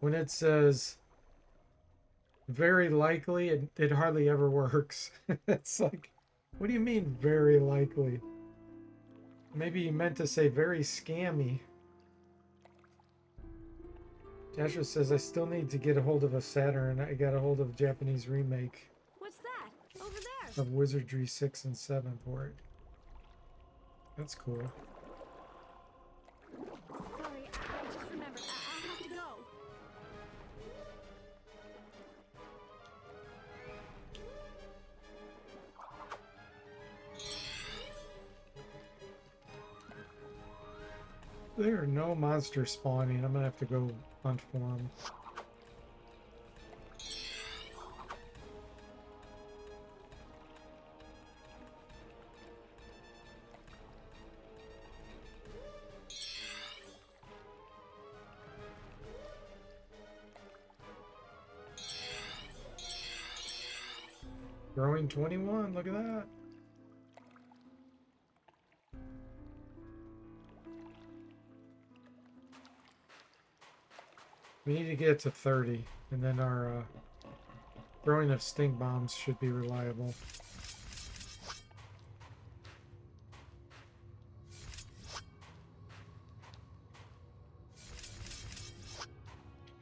when it says very likely, it hardly ever works. It's like, what do you mean very likely? Maybe you meant to say very scammy. Joshua says, I still need to get a hold of a Saturn. I got a hold of a Japanese remake What's that? Over there. of Wizardry 6 and 7 for it. That's cool. Sorry, I just remembered. I have to go. There are no monsters spawning. I'm gonna have to go hunt for them. Growing 21, look at that. We need to get to 30, and then our throwing of stink bombs should be reliable.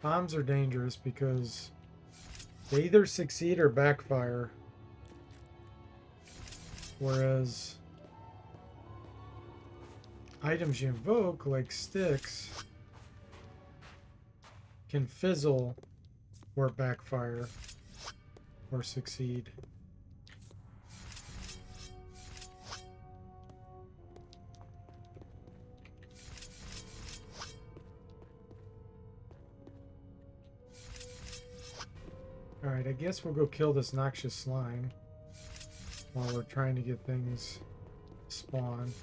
Bombs are dangerous because they either succeed or backfire. Whereas items you invoke, like sticks, can fizzle or backfire or succeed. Alright, I guess we'll go kill this noxious slime while we're trying to get things spawn.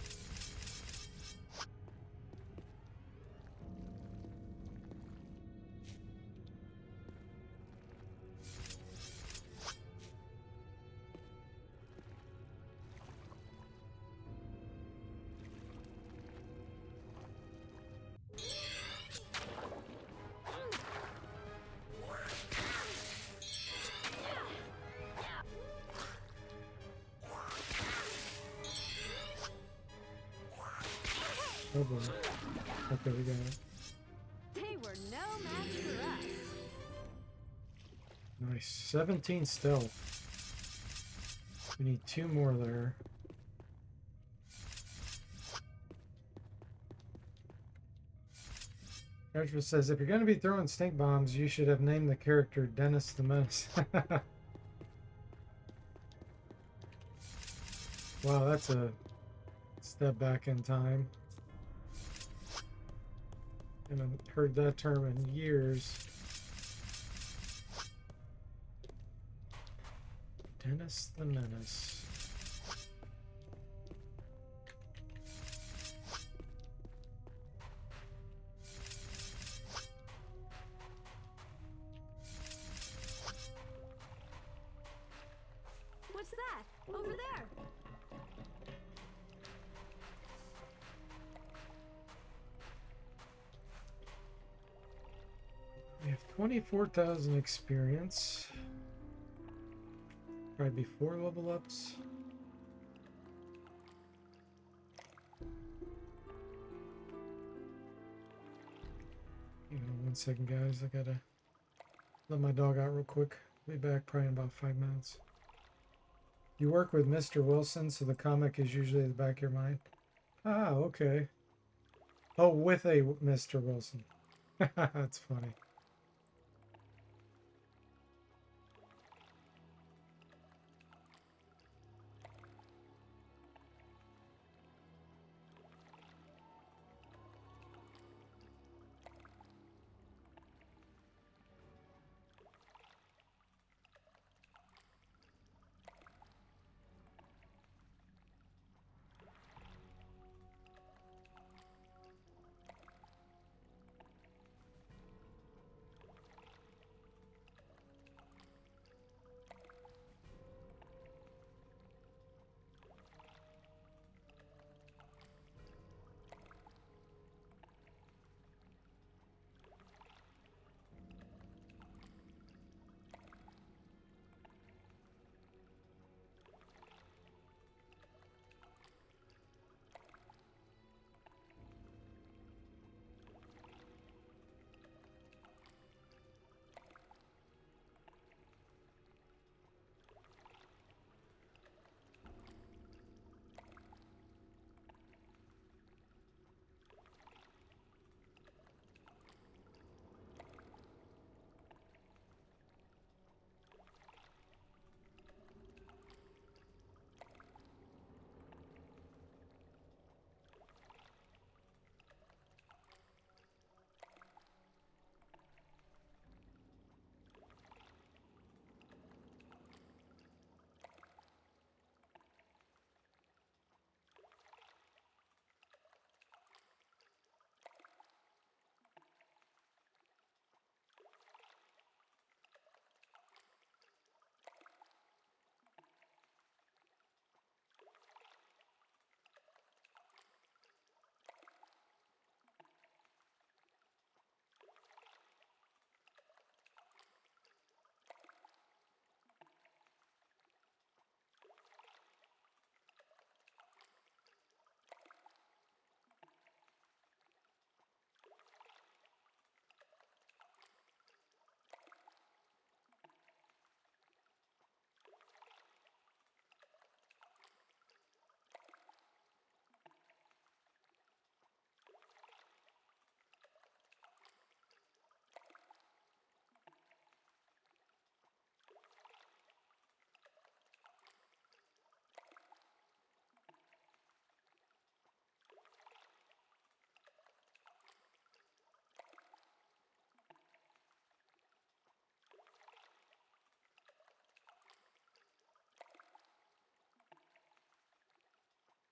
Oh boy. Okay, we got it. They were no match for us. Nice. 17 stealth. We need 2 more there. Joshua says, if you're going to be throwing stink bombs, you should have named the character Dennis the Menace. Wow, that's a step back in time. I haven't heard that term in years. Menace the Menace. What's that? Over there! We have 24,000 experience. Probably 4 level ups. Hang on 1 second, guys. I gotta let my dog out real quick. Be back probably in about 5 minutes. You work with Mr. Wilson, so the comic is usually in the back of your mind. Ah, okay. Oh, with a Mr. Wilson. That's funny.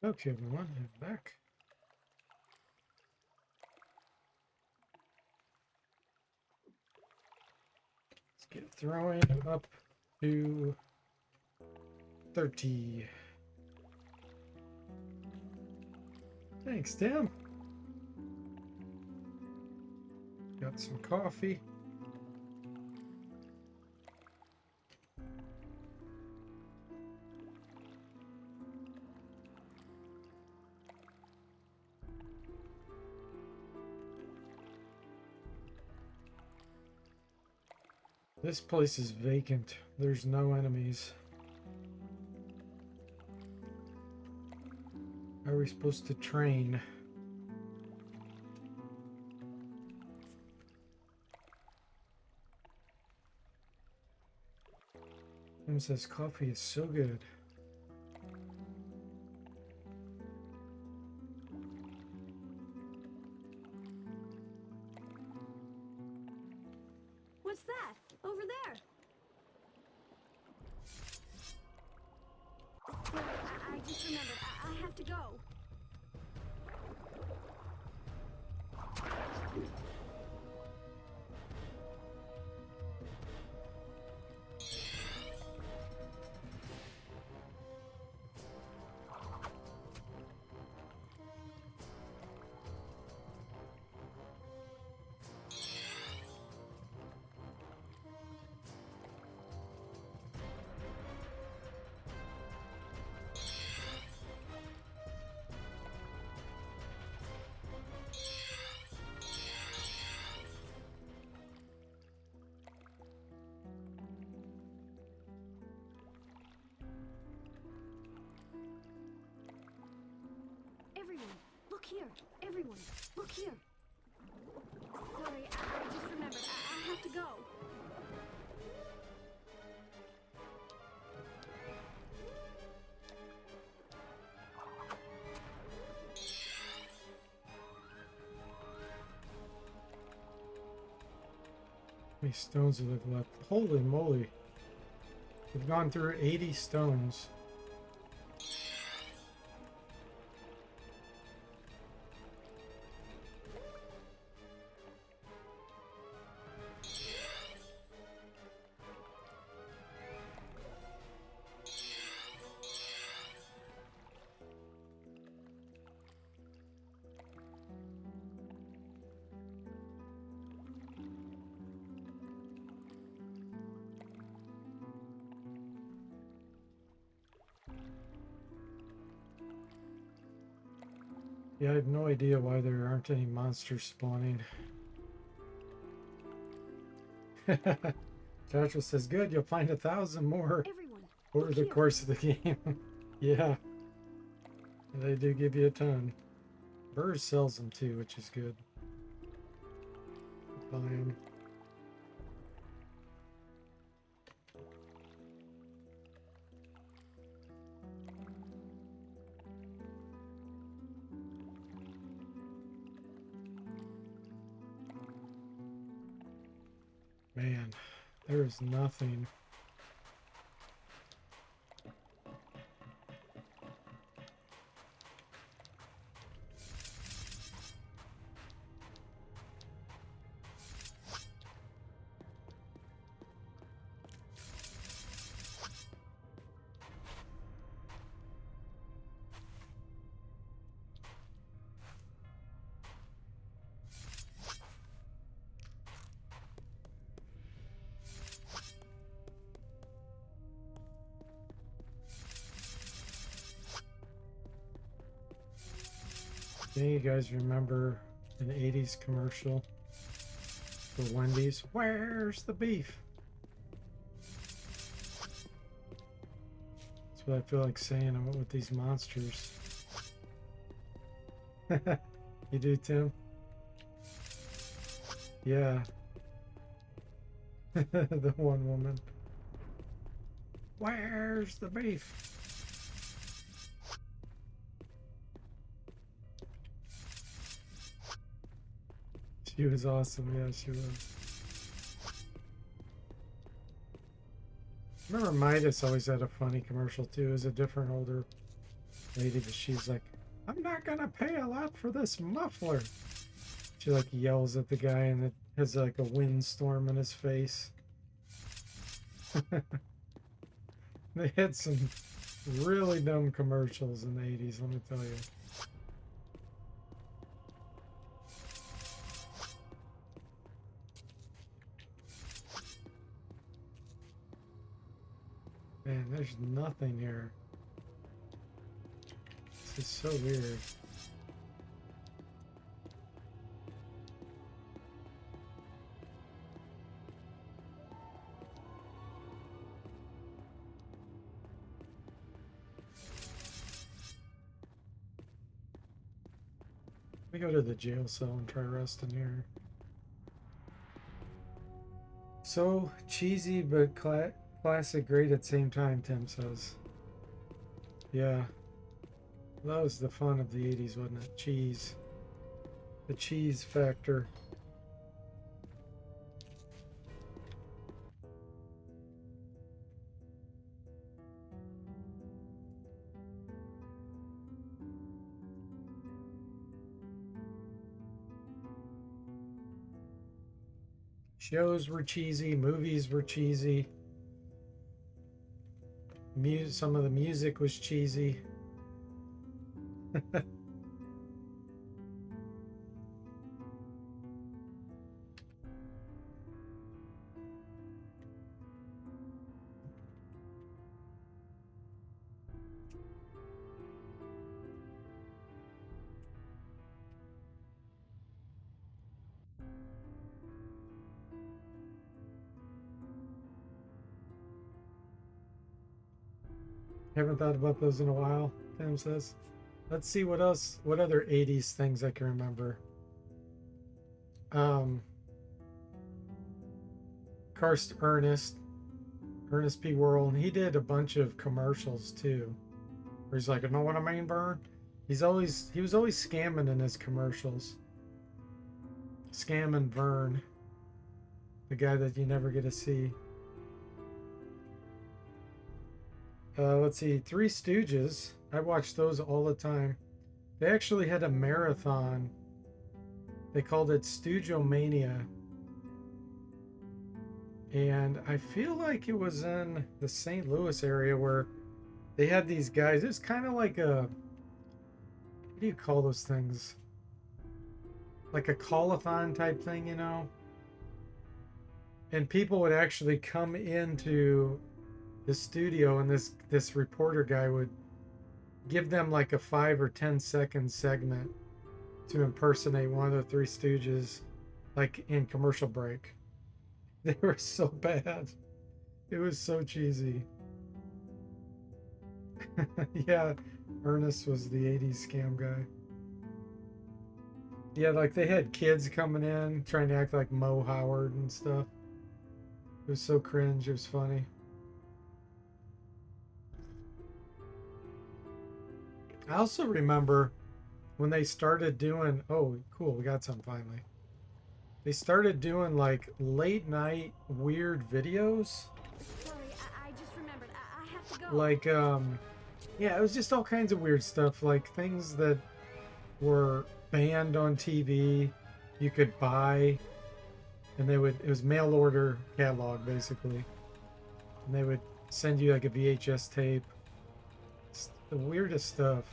Okay, everyone, I'm back. Let's get throwing up to 30. Thanks, Tim. Got some coffee. This place is vacant. There's no enemies. How are we supposed to train? Tim says coffee is so good. What's that? Over there! just remembered. I have to go. Everyone, look here. Everyone, look here. Sorry, I just remembered. I have to go. How many stones have they left? Holy moly. We've gone through 80 stones. Yeah, I have no idea why there aren't any monsters spawning. Joshua says, good, you'll find 1,000 more Everyone, over look the here. course of the game. Yeah, they do give you a ton. Burrs sells them too, which is good. Buy 'em. Man, there is nothing. Do you guys remember an 80s commercial for Wendy's? Where's the beef? That's what I feel like saying with these monsters. You do, Tim? Yeah. The one woman. Where's the beef? She was awesome. Yeah, she was. Remember Midas always had a funny commercial too. It was a different older lady, but she's like, I'm not gonna pay a lot for this muffler. She like yells at the guy and it has like a windstorm in his face. They had some really dumb commercials in the 80s, let me tell you. Man, there's nothing here. This is so weird. Let me go to the jail cell and try resting here. So cheesy, but classic great at the same time, Tim says. Yeah. That was the fun of the 80s, wasn't it? Cheese. The cheese factor. Shows were cheesy, movies were cheesy. Some of the music was cheesy. Haven't thought about those in a while, Tim says. Let's see what else, what other 80s things I can remember. Ernest P. Worrell, he did a bunch of commercials too. Where he's like, you know what I mean, Vern? He was always scamming in his commercials. Scamming Vern, the guy that you never get to see. Let's see, Three Stooges. I watched those all the time. They actually had a marathon. They called it Stoogeomania. And I feel like it was in the St. Louis area where they had these guys. It's kind of like a, what do you call those things? Like a call-a-thon type thing, you know? And people would actually come into the studio, and this reporter guy would give them like a 5 or 10 second segment to impersonate one of the Three Stooges, like in commercial break. They were so bad. It was so cheesy. Yeah, Ernest was the 80s scam guy. Yeah, like they had kids coming in trying to act like Mo Howard and stuff. It was so cringe, it was funny. I also remember when they started doing, oh, cool, we got some finally. They started doing like late night weird videos. Sorry, I just remembered. I have to go. Like, yeah, it was just all kinds of weird stuff, like things that were banned on TV, you could buy, and it was mail order catalog basically. And they would send you like a VHS tape. It's the weirdest stuff.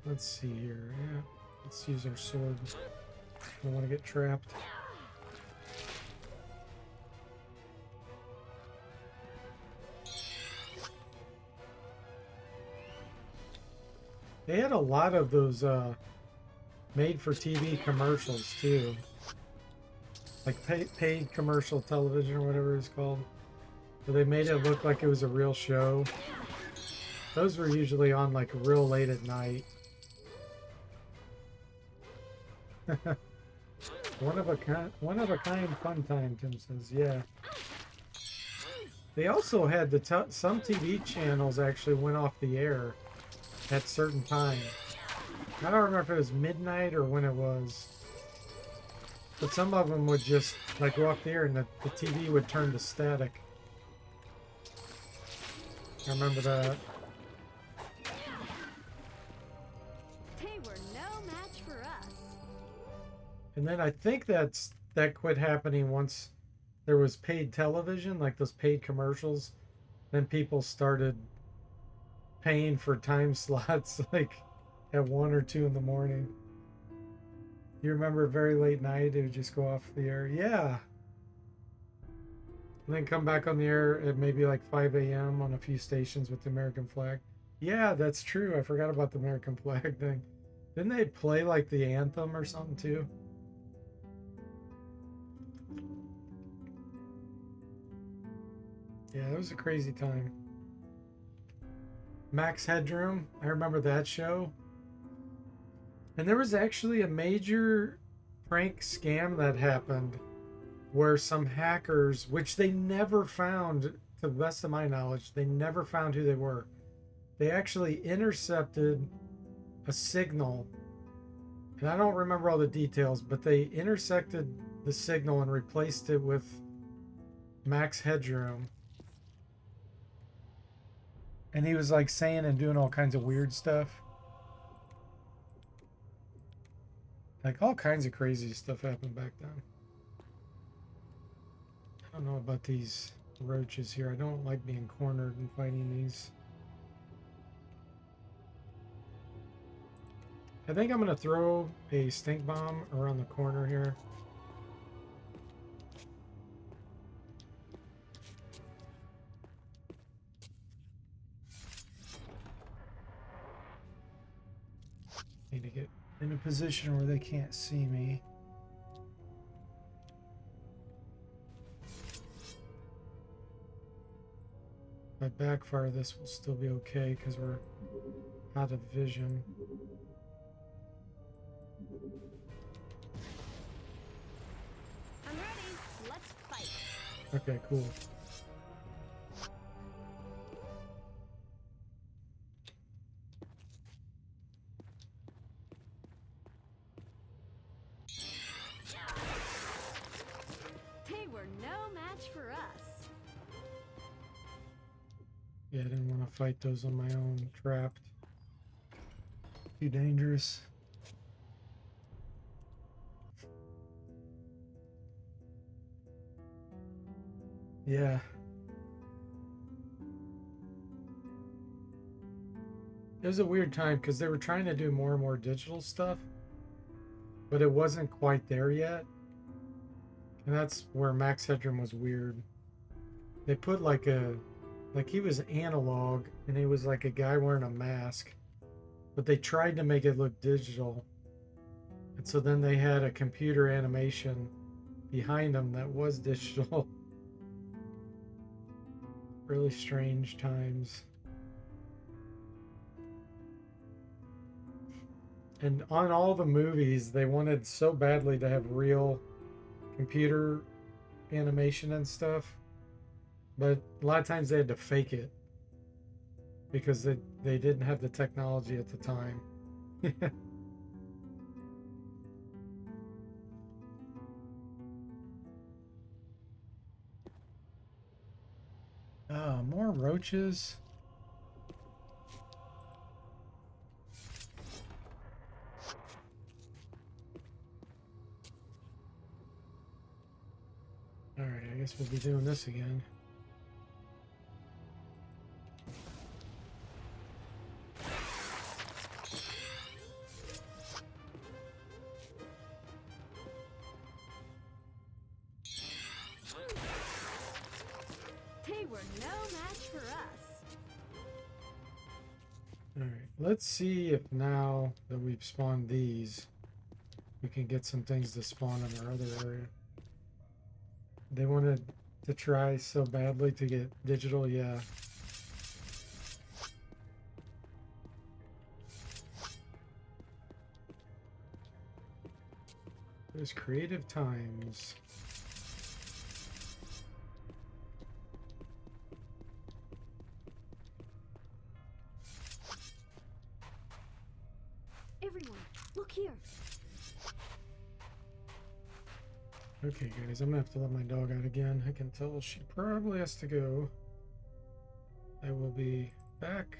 Let's see here. Yeah, let's use our sword. Don't want to get trapped. They had a lot of those made-for-TV commercials too, like paid commercial television or whatever it's called. So they made it look like it was a real show. Those were usually on like real late at night. One of a kind fun time, Tim says. Yeah. They also had some TV channels actually went off the air at certain times. I don't remember if it was midnight or when it was. But some of them would just like go off the air and the TV would turn to static. I remember that. They were no match for us. And then I think that quit happening once there was paid television, like those paid commercials. Then people started paying for time slots like at 1 or 2 in the morning. You remember very late night, it would just go off the air. Yeah. And then come back on the air at maybe like 5 a.m. on a few stations with the American flag. Yeah, that's true. I forgot about the American flag thing. Didn't they play like the anthem or something too? Yeah, it was a crazy time. Max Headroom, I remember that show. And there was actually a major prank scam that happened where some hackers, which they never found, to the best of my knowledge, they never found who they were. They actually intercepted a signal. And I don't remember all the details, but they intersected the signal and replaced it with Max Headroom. And he was like saying and doing all kinds of weird stuff. Like all kinds of crazy stuff happened back then. I don't know about these roaches here. I don't like being cornered and fighting these. I think I'm going to throw a stink bomb around the corner here. Need to get in a position where they can't see me. If I backfire, this will still be okay because we're out of vision. I'm ready. Let's fight. Okay, cool. They were no match for us. Yeah, I didn't want to fight those on my own. Trapped. Too dangerous. Yeah. It was a weird time because they were trying to do more and more digital stuff, but it wasn't quite there yet. And that's where Max Headroom was weird. They put like he was analog and he was like a guy wearing a mask, but they tried to make it look digital. And so then they had a computer animation behind him that was digital. Really strange times. And on all the movies, they wanted so badly to have real computer animation and stuff, but a lot of times they had to fake it because they didn't have the technology at the time. Oh, more roaches. All right, I guess we'll be doing this again. They were no match for us. All right, let's see if now that we've spawned these, we can get some things to spawn in our other area. They wanted to try so badly to get digital, yeah. Those creative times. Everyone, look here. Okay, guys, I'm gonna have to let my dog out again. I can tell she probably has to go. I will be back.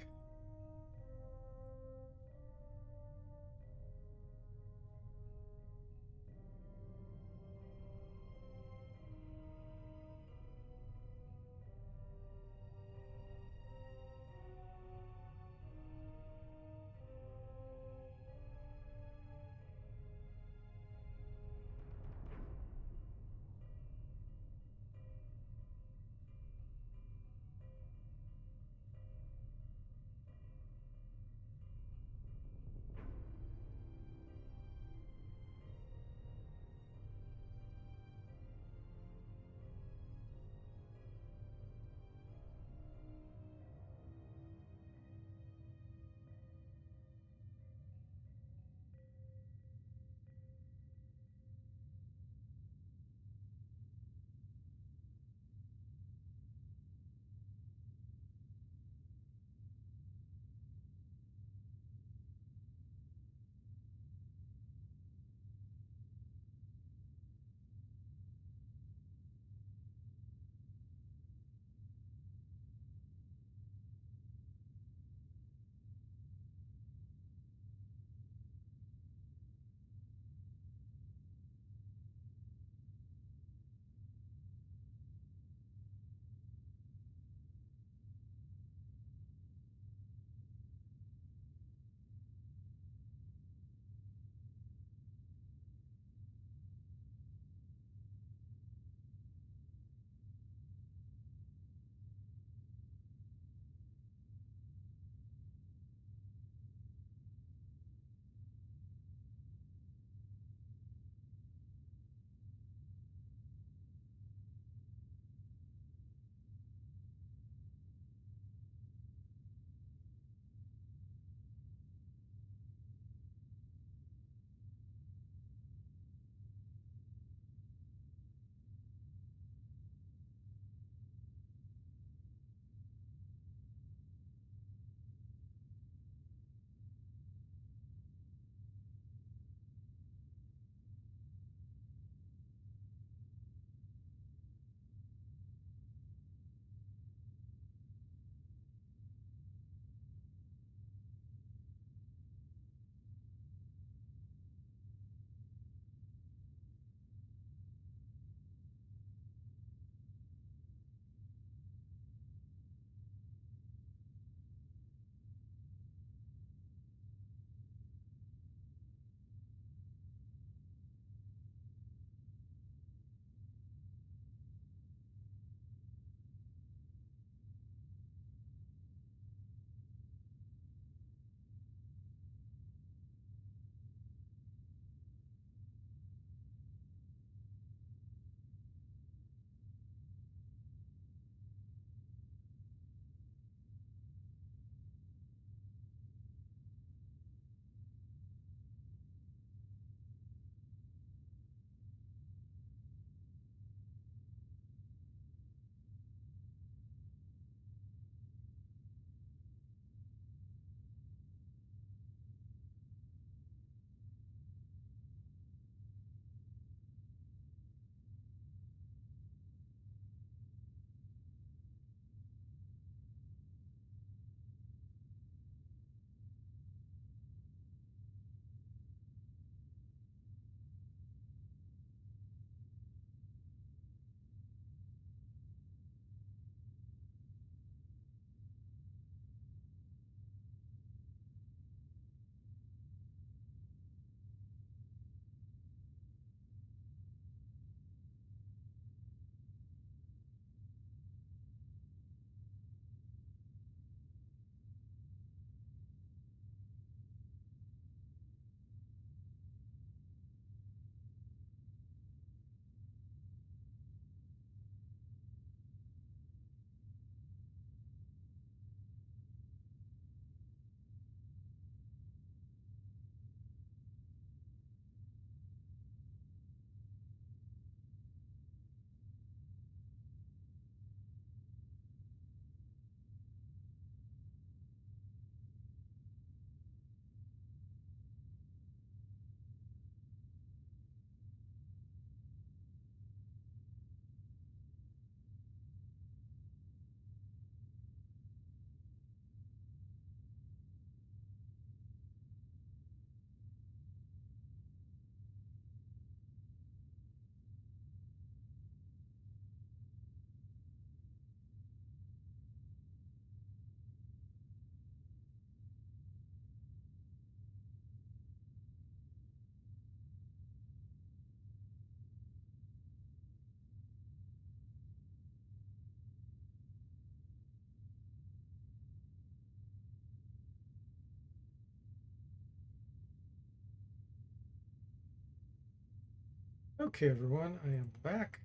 Okay, everyone, I am back.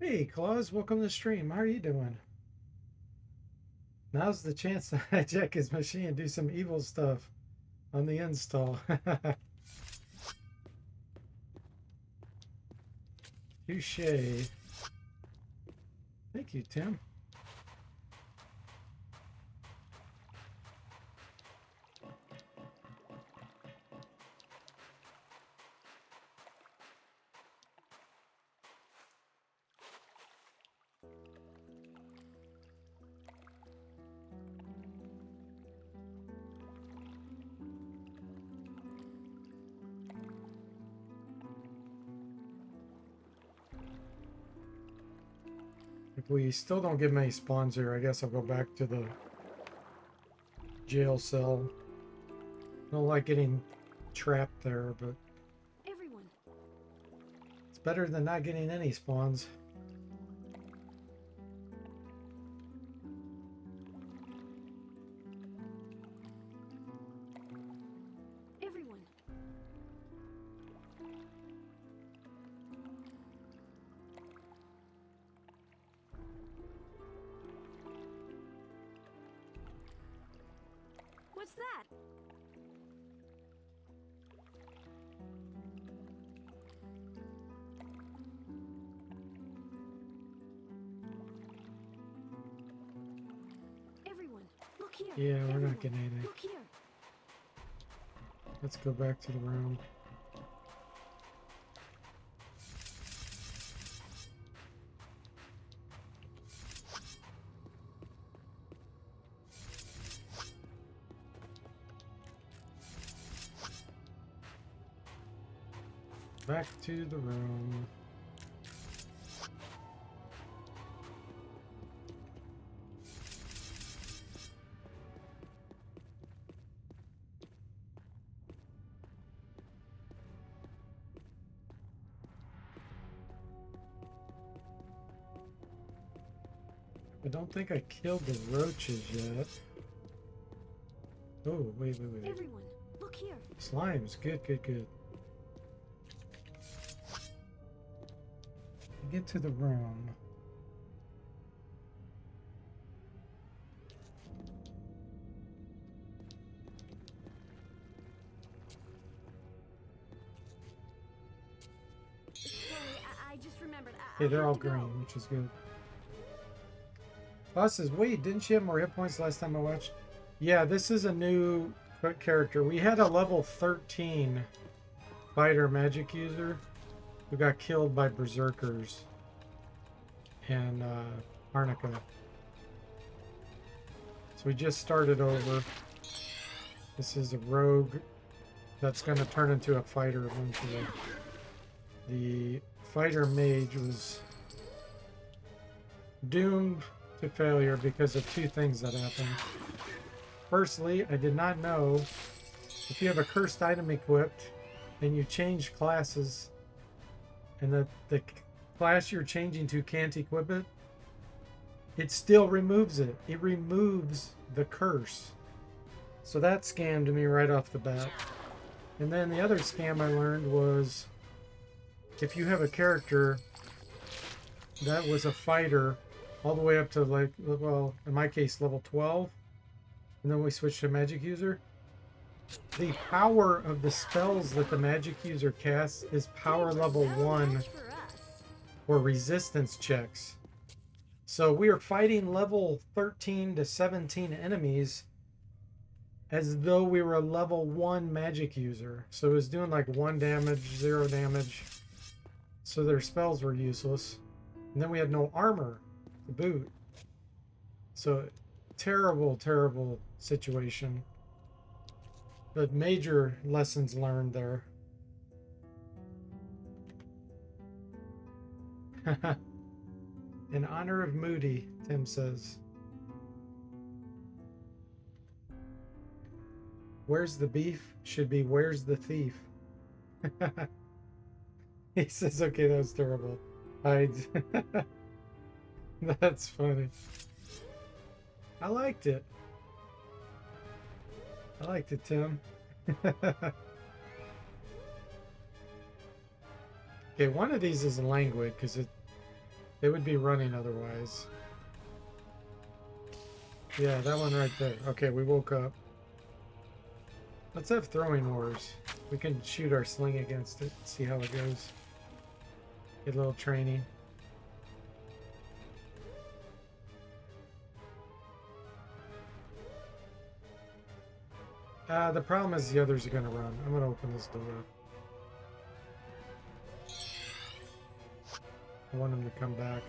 Hey, Claus, welcome to the stream. How are you doing? Now's the chance to hijack his machine and do some evil stuff on the install. Touche. Thank you, Tim. If we still don't get many spawns here, I guess I'll go back to the jail cell. Don't like getting trapped there, but Everyone, it's better than not getting any spawns. everyone. What's that? Everyone, look here. Yeah, we're Everyone, not getting anything. Look here. Let's go back to the room. Back to the room. I don't think I killed the roaches yet. Oh, wait. Everyone, look here. Slimes. Good. Get to the room. Sorry, I just remembered. Hey, they're have all to go. green, which is good. Boss says, wait, didn't she have more hit points last time I watched? Yeah, this is a new character. We had a level 13 fighter magic user who got killed by berserkers in Arnica. So we just started over. This is a rogue that's going to turn into a fighter eventually. The fighter mage was doomed to failure because of two things that happened. Firstly, I did not know if you have a cursed item equipped and you change classes and the class you're changing to can't equip it, it still removes it. It removes the curse. So that scammed me right off the bat. And then the other scam I learned was if you have a character that was a fighter all the way up to, like, well, in my case, level 12, and then we switch to magic user, the power of the spells that the magic user casts is power level 1 For us. for resistance checks. So we are fighting level 13 to 17 enemies as though we were a level 1 magic user. So it was doing like 1 damage, 0 damage. So their spells were useless. And then we had no armor to boot. So terrible situation. But major lessons learned there. In honor of Moody, Tim says. Where's the beef? Should be where's the thief? He says, okay, that was terrible. That's funny. I liked it. I liked it, Tim. Okay, one of these is languid because they would be running otherwise. Yeah, that one right there. Okay, we woke up. Let's have throwing wars. We can shoot our sling against it, see how it goes. Get a little training. The problem is the others are going to run. I'm going to open this door. I want them to come back.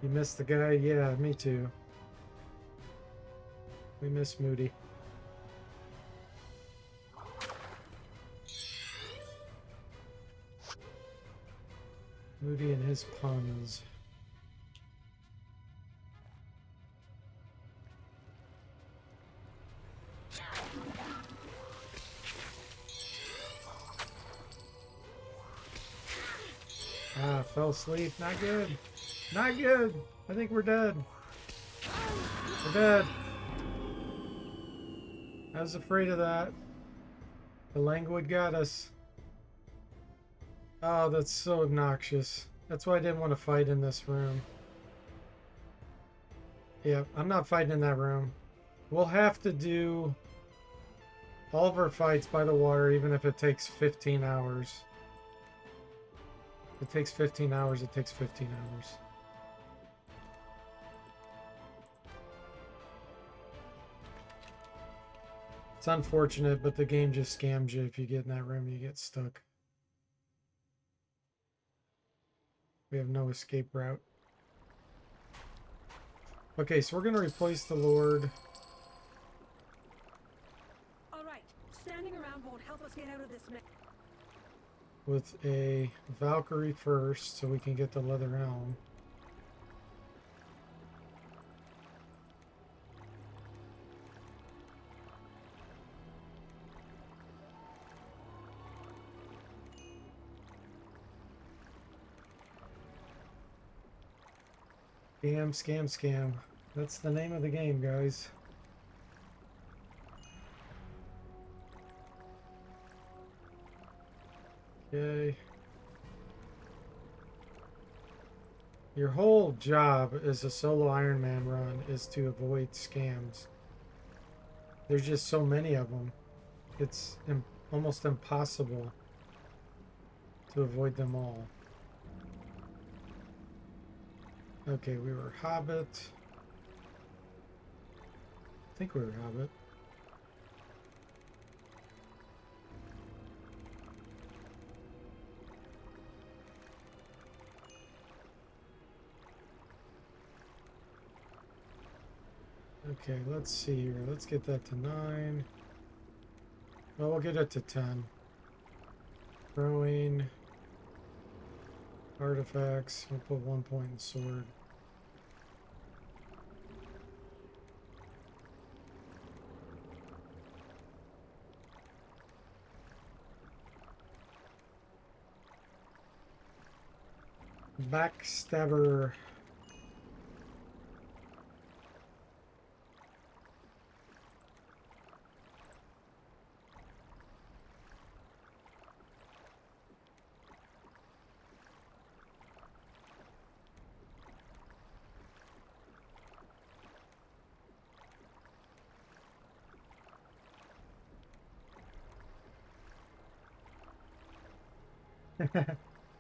You missed the guy? Yeah, me too. We miss Moody. Moody and his puns. Ah, fell asleep. Not good. Not good. I think we're dead. We're dead. I was afraid of that. The languid got us. Oh, that's so obnoxious. That's why I didn't want to fight in this room. Yeah, I'm not fighting in that room. We'll have to do all of our fights by the water, even if it takes 15 hours. If it takes 15 hours, it takes 15 hours. It's unfortunate, but the game just scams you. If you get in that room, you get stuck. We have no escape route. Okay, so we're going to replace the Lord. All right, standing around won't help us get out of this mess. With a Valkyrie first, so we can get the Leather Helm. Scam, scam, scam. That's the name of the game, guys. Okay. Your whole job as a solo Iron Man run is to avoid scams. There's just so many of them. It's almost impossible to avoid them all. Okay, we were Hobbit. I think we were Hobbit. Okay, let's see here. Let's get that to 9. Well, we'll get it to 10. Throwing. Artifacts. We'll put 1 point in sword. Backstabber.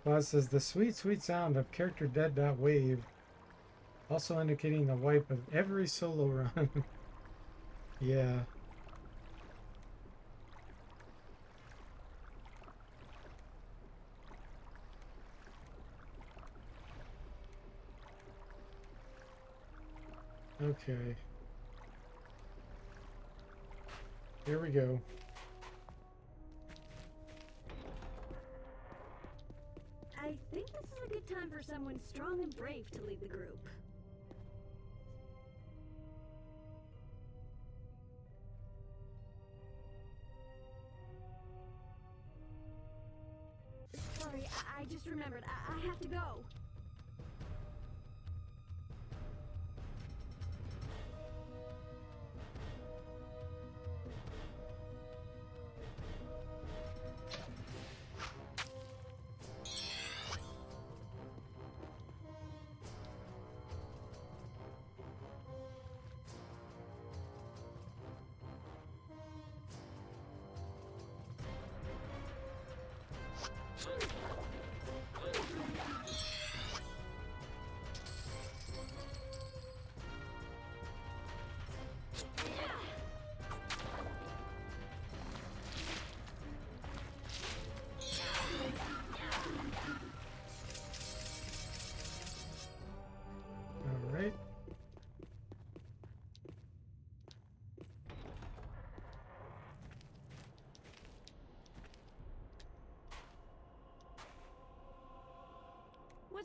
Boss says the sweet, sweet sound of character dead.wave, also indicating the wipe of every solo run. Yeah. Okay. Here we go. I think this is a good time for someone strong and brave to lead the group. Sorry, I just remembered. I have to go.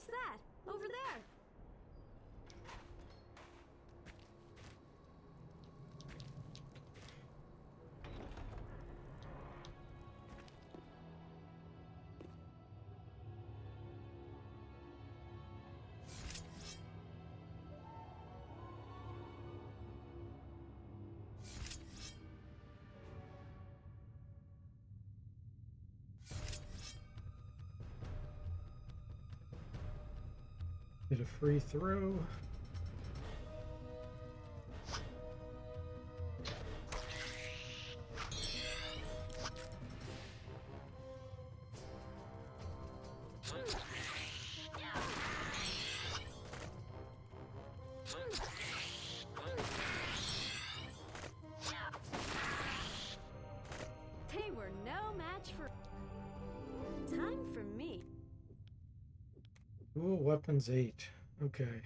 What's that? Over there. Get a free throw. They were no match for... Time for me. Ooh, weapons 8. Okay.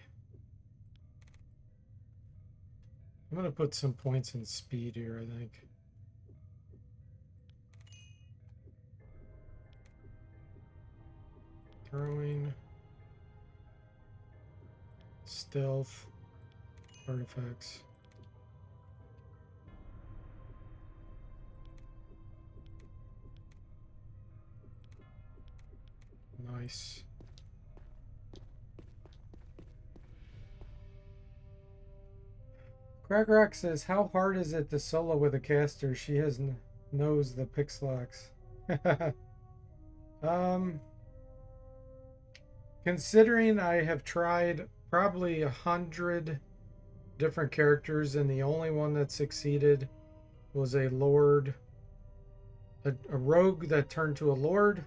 I'm gonna put some points in speed here, I think. Throwing. Stealth. Artifacts. Nice. Crackrock says, how hard is it to solo with a caster? She has knows the pixelax. Considering I have tried probably 100 different characters and the only one that succeeded was a lord, a rogue that turned to a lord,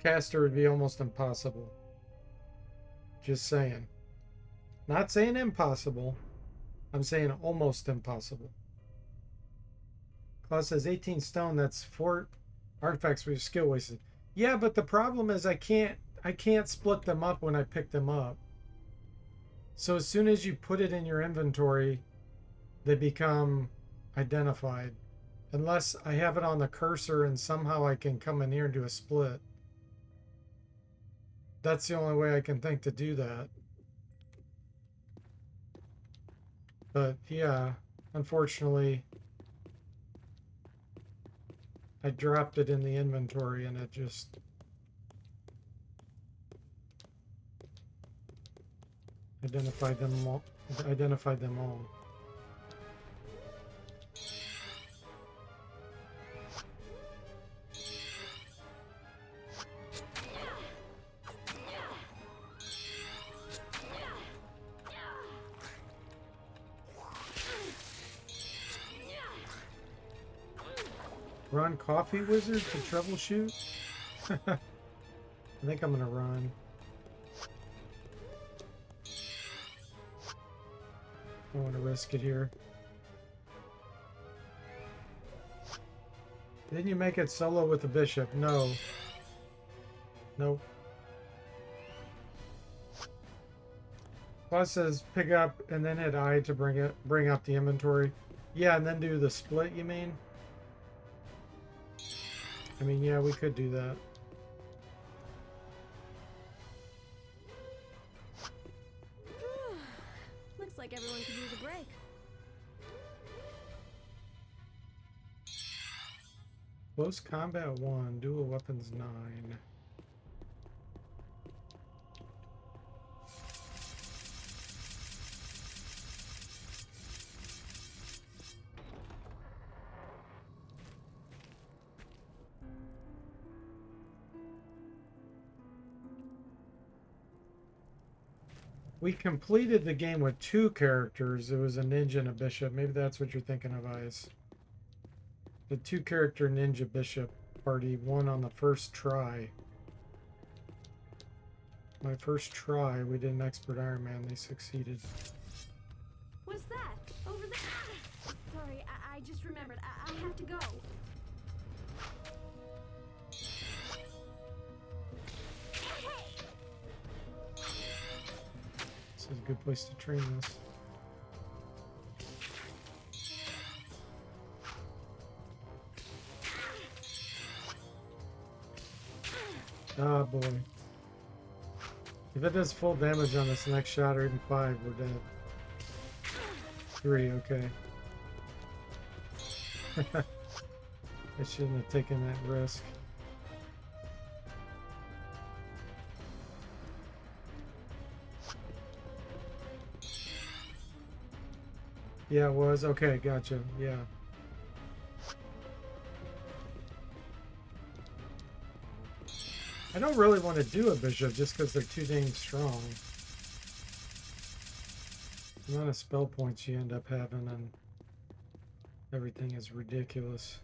caster would be almost impossible. Just saying. Not saying impossible. I'm saying almost impossible. Claus says 18 stone, that's 4 artifacts for your skill wasted. Yeah, but the problem is I can't split them up when I pick them up. So as soon as you put it in your inventory, they become identified. Unless I have it on the cursor and somehow I can come in here and do a split. That's the only way I can think to do that. But yeah, unfortunately, I dropped it in the inventory and it just identified them all. Run coffee wizard to troubleshoot? I think I'm gonna run. I want to risk it here. Didn't you make it solo with the bishop? No. Nope. Plus says pick up and then hit I to bring up the inventory. Yeah, and then do the split, you mean? I mean, yeah, we could do that. Looks like everyone could use a break. Close combat 1, dual weapons 9. We completed the game with 2 characters. It was a ninja and a bishop. Maybe that's what you're thinking of, Ice. The 2-character ninja bishop party won on the first try. My first try, we did an expert Iron Man. They succeeded. What's that? Over there. Sorry, I just remembered. I have to go. This is a good place to train this. Ah, boy. If it does full damage on this next shot or even 5, we're dead. 3, okay. I shouldn't have taken that risk. Yeah, it was. Okay, gotcha. Yeah. I don't really want to do a bishop just because they're too dang strong. The amount of spell points you end up having and everything is ridiculous.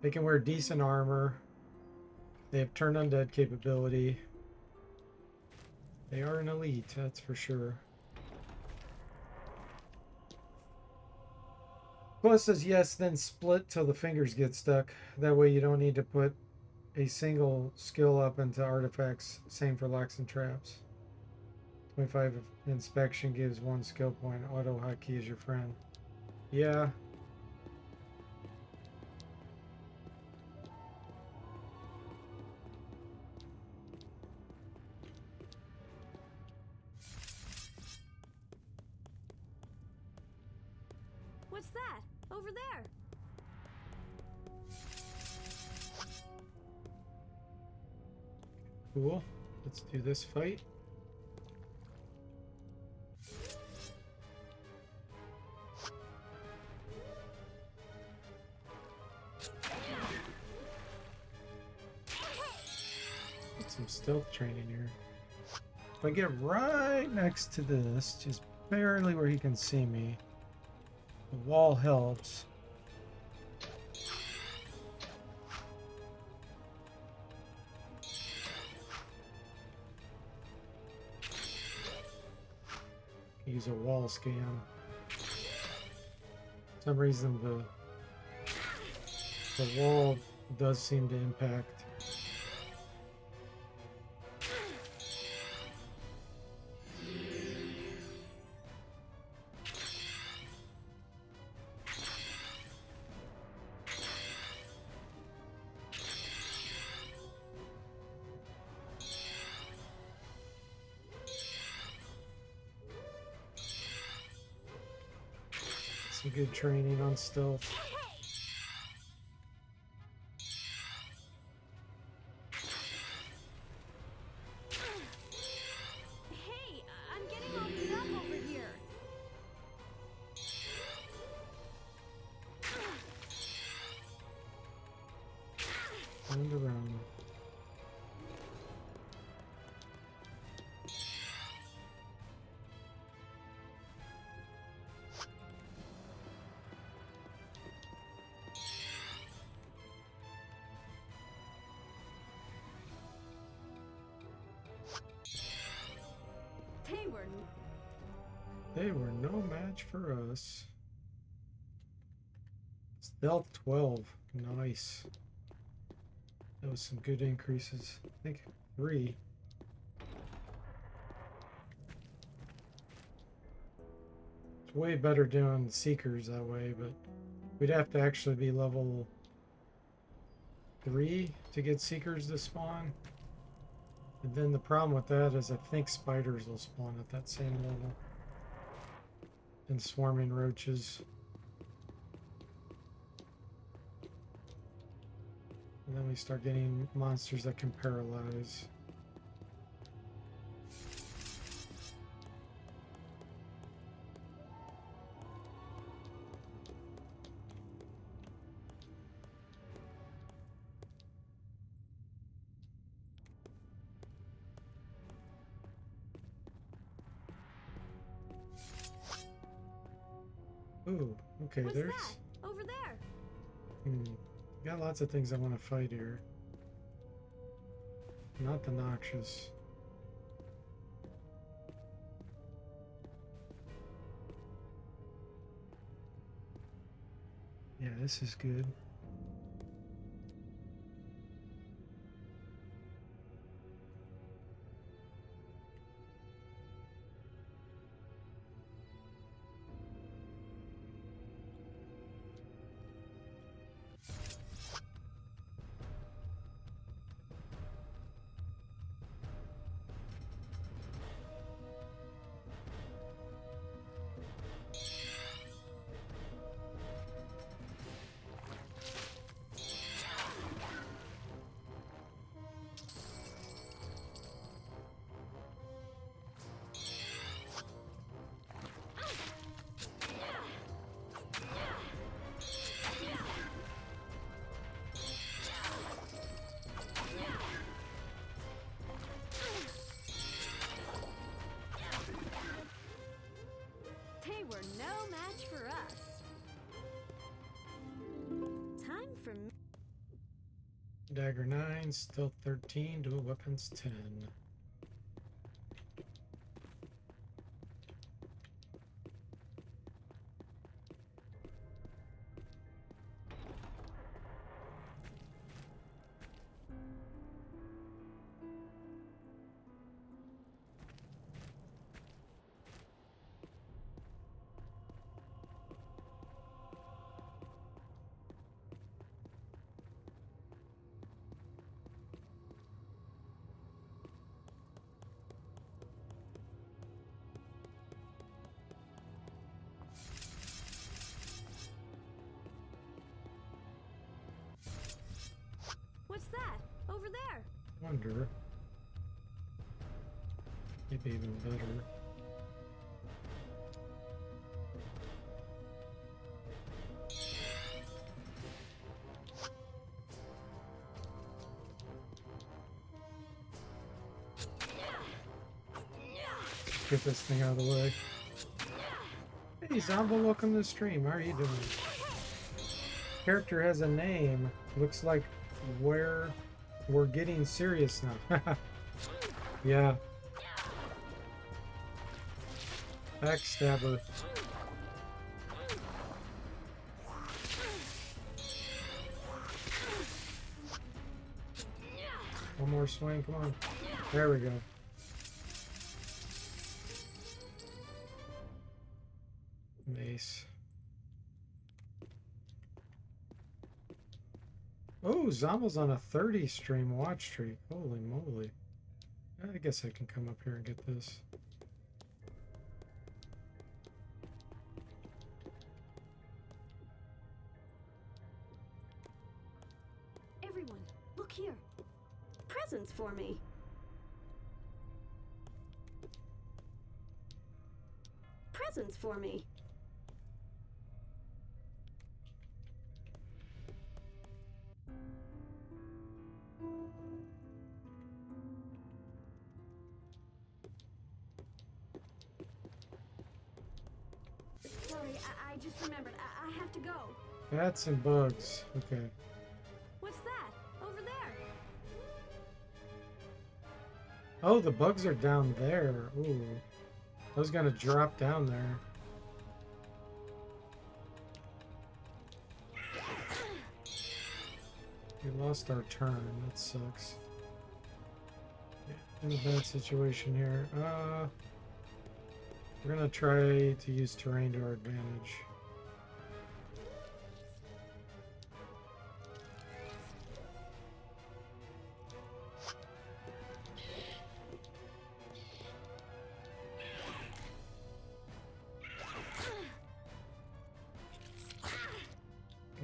They can wear decent armor. They have turn undead capability. They are an elite, that's for sure. Plus says yes, then split till the fingers get stuck. That way you don't need to put a single skill up into artifacts. Same for locks and traps. 25 inspection gives 1 skill point. Auto hotkey is your friend. Yeah. What's that? Over there. Cool. Let's do this fight. Get some stealth training here. If I get right next to this, just barely where he can see me, the wall helps. Use a wall scam. For some reason the wall does seem to impact. Some good training on stealth. Hey, I'm getting all beat up over here. Round around. They were They were no match for us. Stealth 12. Nice. That was some good increases. I think 3. It's way better doing Seekers that way, but we'd have to actually be level 3 to get Seekers to spawn. And then the problem with that is I think spiders will spawn at that same level. And swarming roaches. And then we start getting monsters that can paralyze. Ooh, okay, What's there's... that? Over there. Got lots of things I want to fight here. Not the noxious. Yeah, this is good. Dagger 9, stealth 13, dual weapons 10. What's that? Over there. Wonder. Maybe even better. Get this thing out of the way. Hey, Zombo, welcome to the stream. How are you doing? Character has a name. Looks like we're getting serious now. Yeah. Backstabber. One more swing, come on. There we go. Mace. Oh, Zombo's on a 30 stream watch streak. Holy moly. I guess I can come up here and get this. Everyone, look here. Presents for me. Presents for me. Sorry, I just remembered. I have to go. Bats and bugs. Okay. What's that? Over there. Oh, the bugs are down there. Ooh. I was gonna drop down there. We lost our turn. That sucks. Yeah, in a bad situation here. We're gonna try to use terrain to our advantage.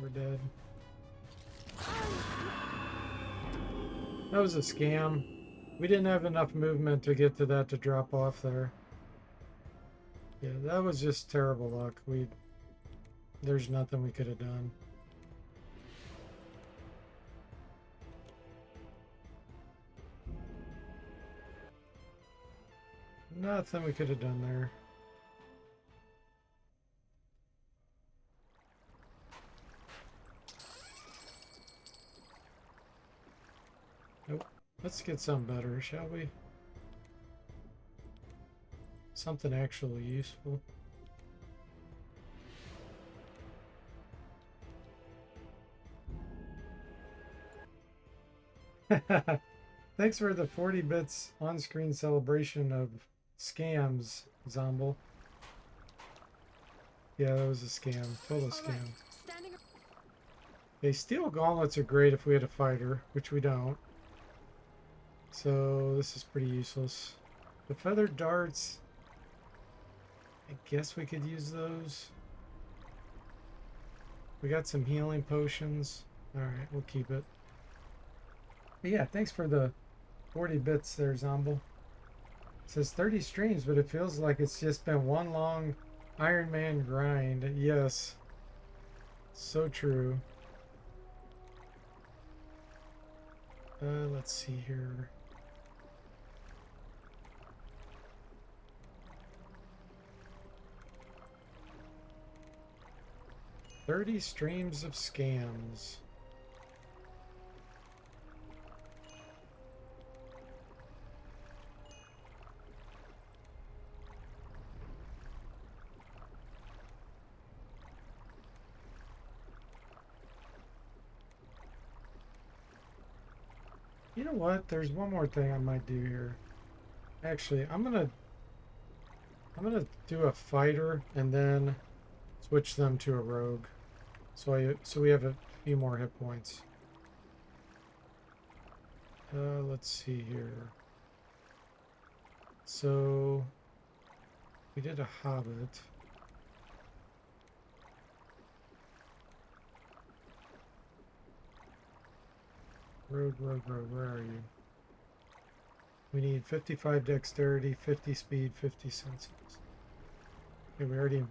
We're dead. That was a scam. We didn't have enough movement to get to that to drop off there. Yeah, that was just terrible luck. There's nothing we could have done. Nothing we could have done there. Nope. Let's get something better, shall we? Something actually useful. Thanks for the 40 bits on-screen celebration of scams, Zomble. Yeah, that was a scam. Total scam. Okay, steel gauntlets are great if we had a fighter, which we don't. So this is pretty useless. The feathered darts, I guess we could use those. We got some healing potions. Alright, we'll keep it. But yeah, thanks for the 40 bits there, Zomble. It says 30 streams, but it feels like it's just been one long Iron Man grind. Yes. So true. Let's see here. "30 streams of scams." You know what? There's one more thing I might do here. Actually, I'm gonna do a fighter and then switch them to a rogue. So we have a few more hit points. Let's see here. So we did a hobbit. Rogue, where are you? We need 55 dexterity, 50 speed, 50 senses. Okay, we already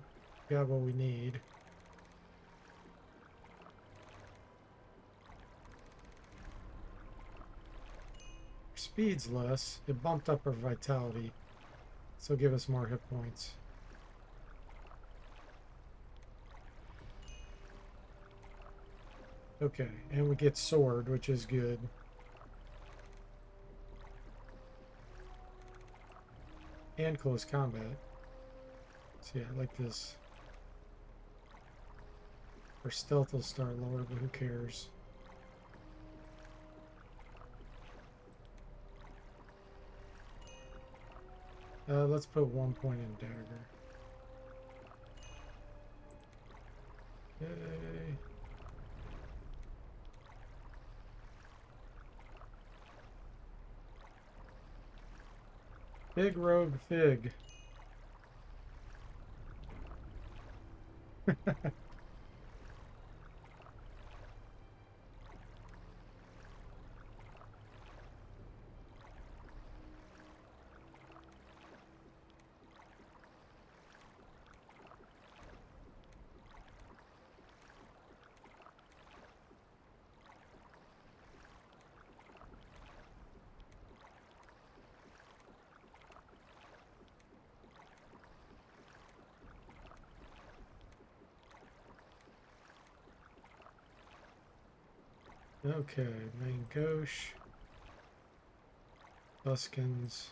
got what we need. Speed's less. It bumped up our vitality. So give us more hit points. Okay, and we get sword, which is good. And close combat. So yeah, I like this. Our stealth will start lower, but who cares? Let's put 1 point in dagger. Yay. Big rogue fig. Okay, main gauche. Buskins.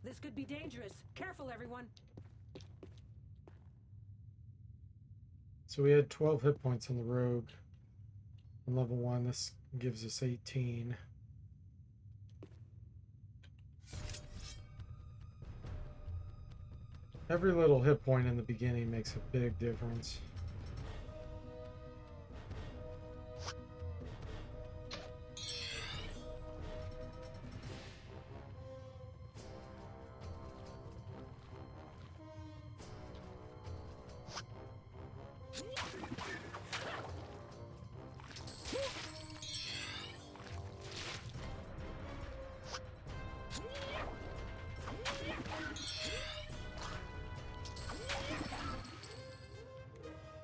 This could be dangerous. Careful, everyone. So we had 12 hit points on the rogue. On level 1, this gives us 18. Every little hit point in the beginning makes a big difference.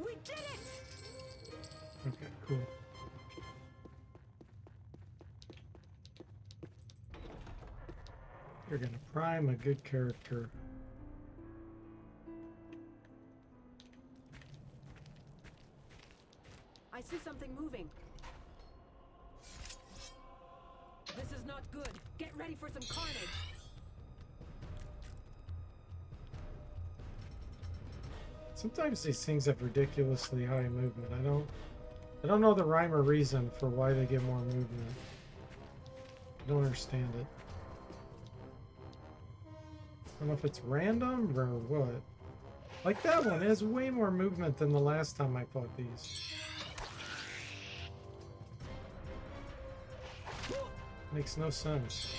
We did it! Okay, cool. You're gonna prime a good character. I see something moving. This is not good. Get ready for some carnage. Sometimes these things have ridiculously high movement. I don't know the rhyme or reason for why they get more movement. I don't understand it. I don't know if it's random or what. Like that one has way more movement than the last time I fought these. Makes no sense.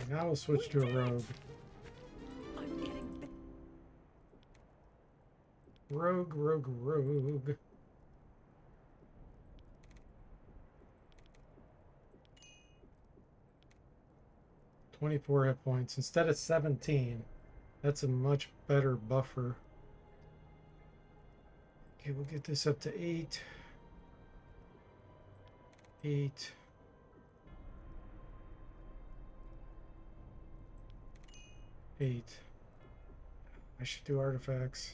Now we'll switch to a rogue. I'm getting Rogue. 24 hit points instead of 17. That's a much better buffer. Okay, we'll get this up to 8. 8. 8. I should do artifacts.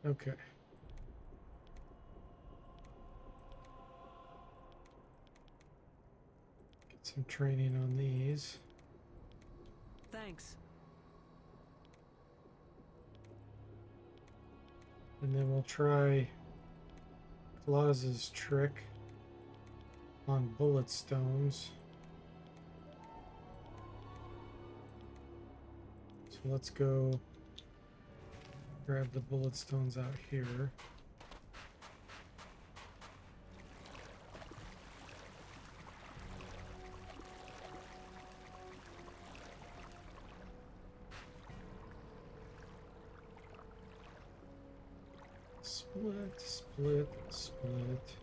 Okay. Get some training on these. Thanks. And then we'll try Claus's trick on bullet stones. So let's go grab the bullet stones out here. Split, split, split.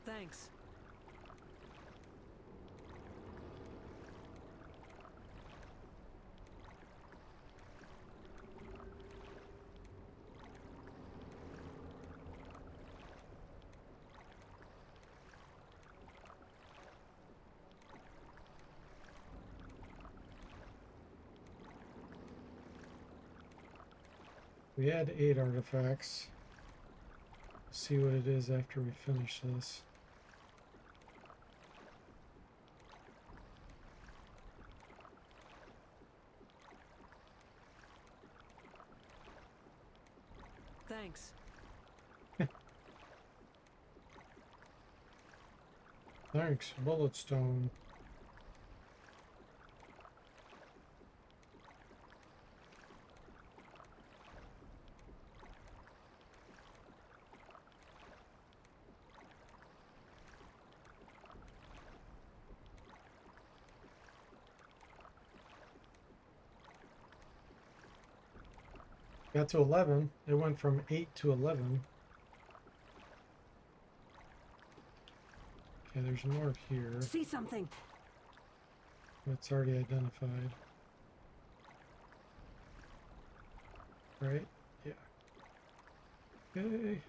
Thanks. We had 8 artifacts. See what it is after we finish this. Thanks. Thanks, bullet stone. Got to 11. It went from 8 to 11. Okay, there's more here. See something. It's already identified. Right? Yeah. Okay.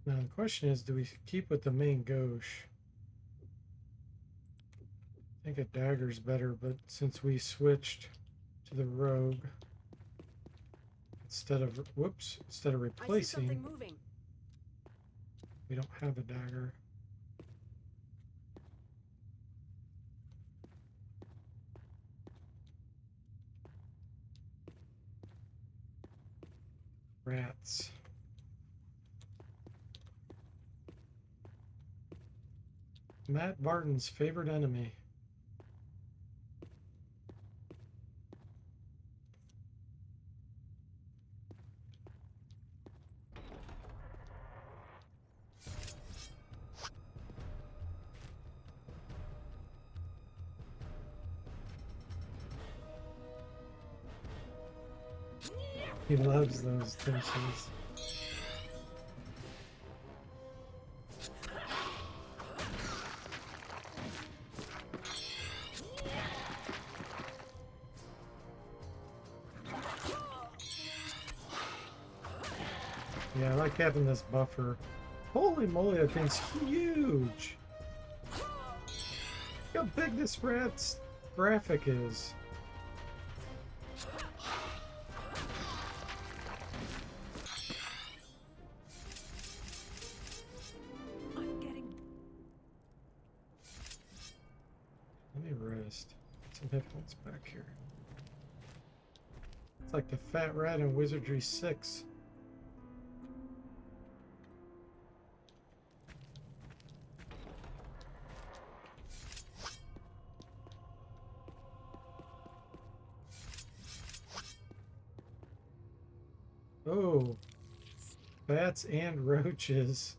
Now the question is, do we keep with the main gauche? I think a dagger's better, but since we switched to the rogue, instead of I see replacing, something moving. we don't have a dagger. Rats. Matt Barton's favorite enemy. He loves those dishes. Yeah, I like having this buffer. Holy moly, that thing's huge! Look how big this rat's graphic is. I'm getting. Let me rest. Some hit points back here. It's like the fat rat in Wizardry 6. Oh, bats and roaches.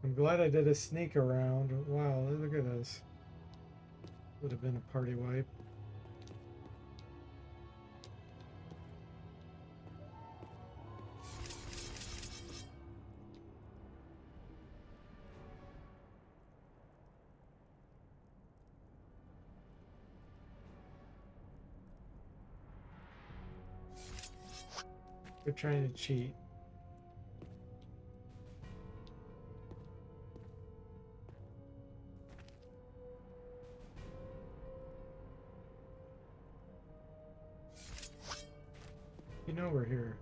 I'm glad I did a sneak around. Wow, look at this. Would have been a party wipe. They're trying to cheat. You know we're here.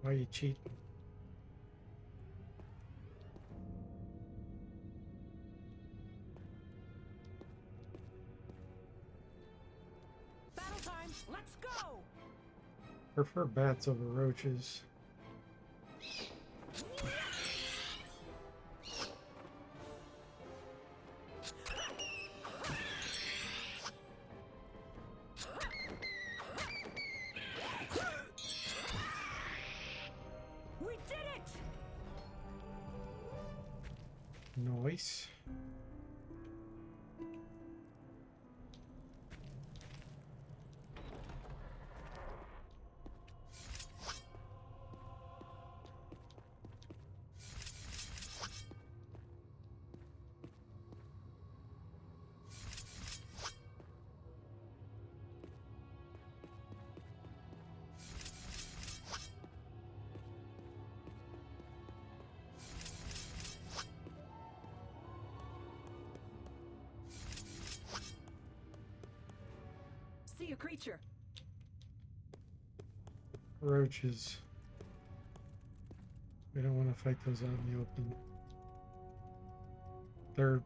Why are you cheating? Battle time! Let's go! Prefer bats over roaches. We did it! Nice. See a creature. Roaches. We don't want to fight those out in the open. Their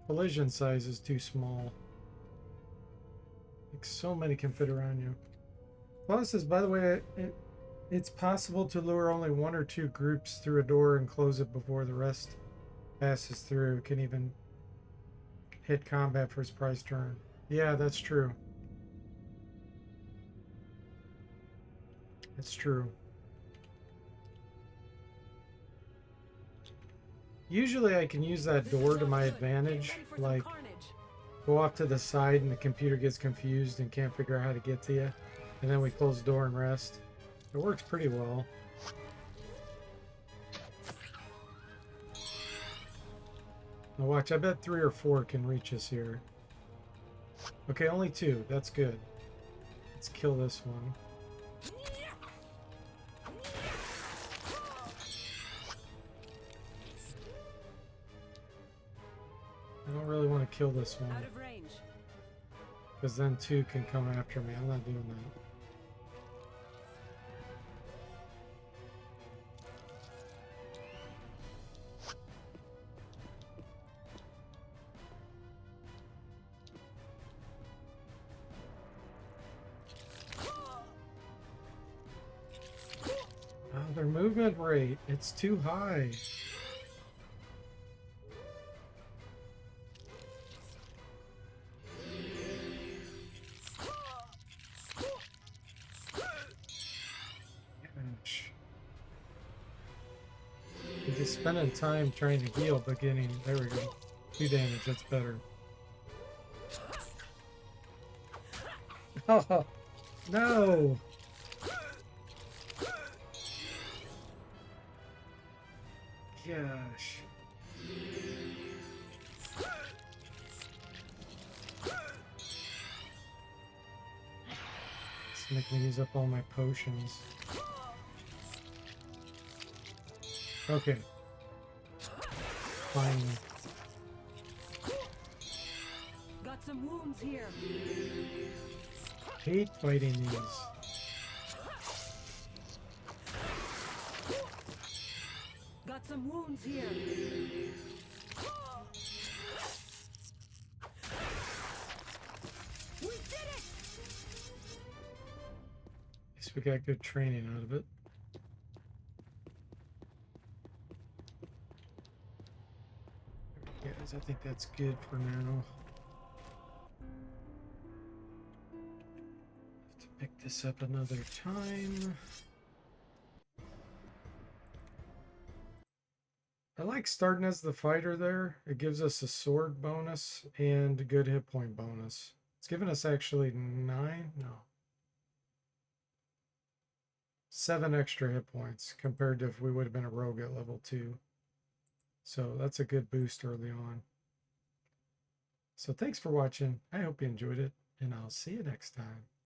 collision size is too small. Like so many can fit around you. Plus, is by the way, it's possible to lure only one or two groups through a door and close it before the rest passes through. Can even hit combat for its prize turn. Yeah, that's true. It's true. Usually I can use that This is door to not my good. Get advantage, ready for some like carnage. go off to the side and the computer gets confused and can't figure out how to get to you, and then we close the door and rest. It works pretty well. Now watch, I bet 3 or 4 can reach us here. Okay, only 2. That's good. Let's kill this one. I don't really want to kill this one, Out of range. because then 2 can come after me. I'm not doing that. Oh, their movement rate, it's too high. Gosh. You're just spending time trying to heal, but getting, there we go. 2 damage, that's better. Oh, no! Gosh. It's making me use up all my potions. Okay. Finally. Got some wounds here. Hate fighting these. Got some wounds here. We did it! At least we got good training out of it. Guys, I think that's good for now. Have to pick this up another time. I like starting as the fighter there. It gives us a sword bonus and a good hit point bonus. It's given us actually 7 extra hit points compared to if we would have been a rogue at level 2. So that's a good boost early on. So thanks for watching. I hope you enjoyed it, and I'll see you next time.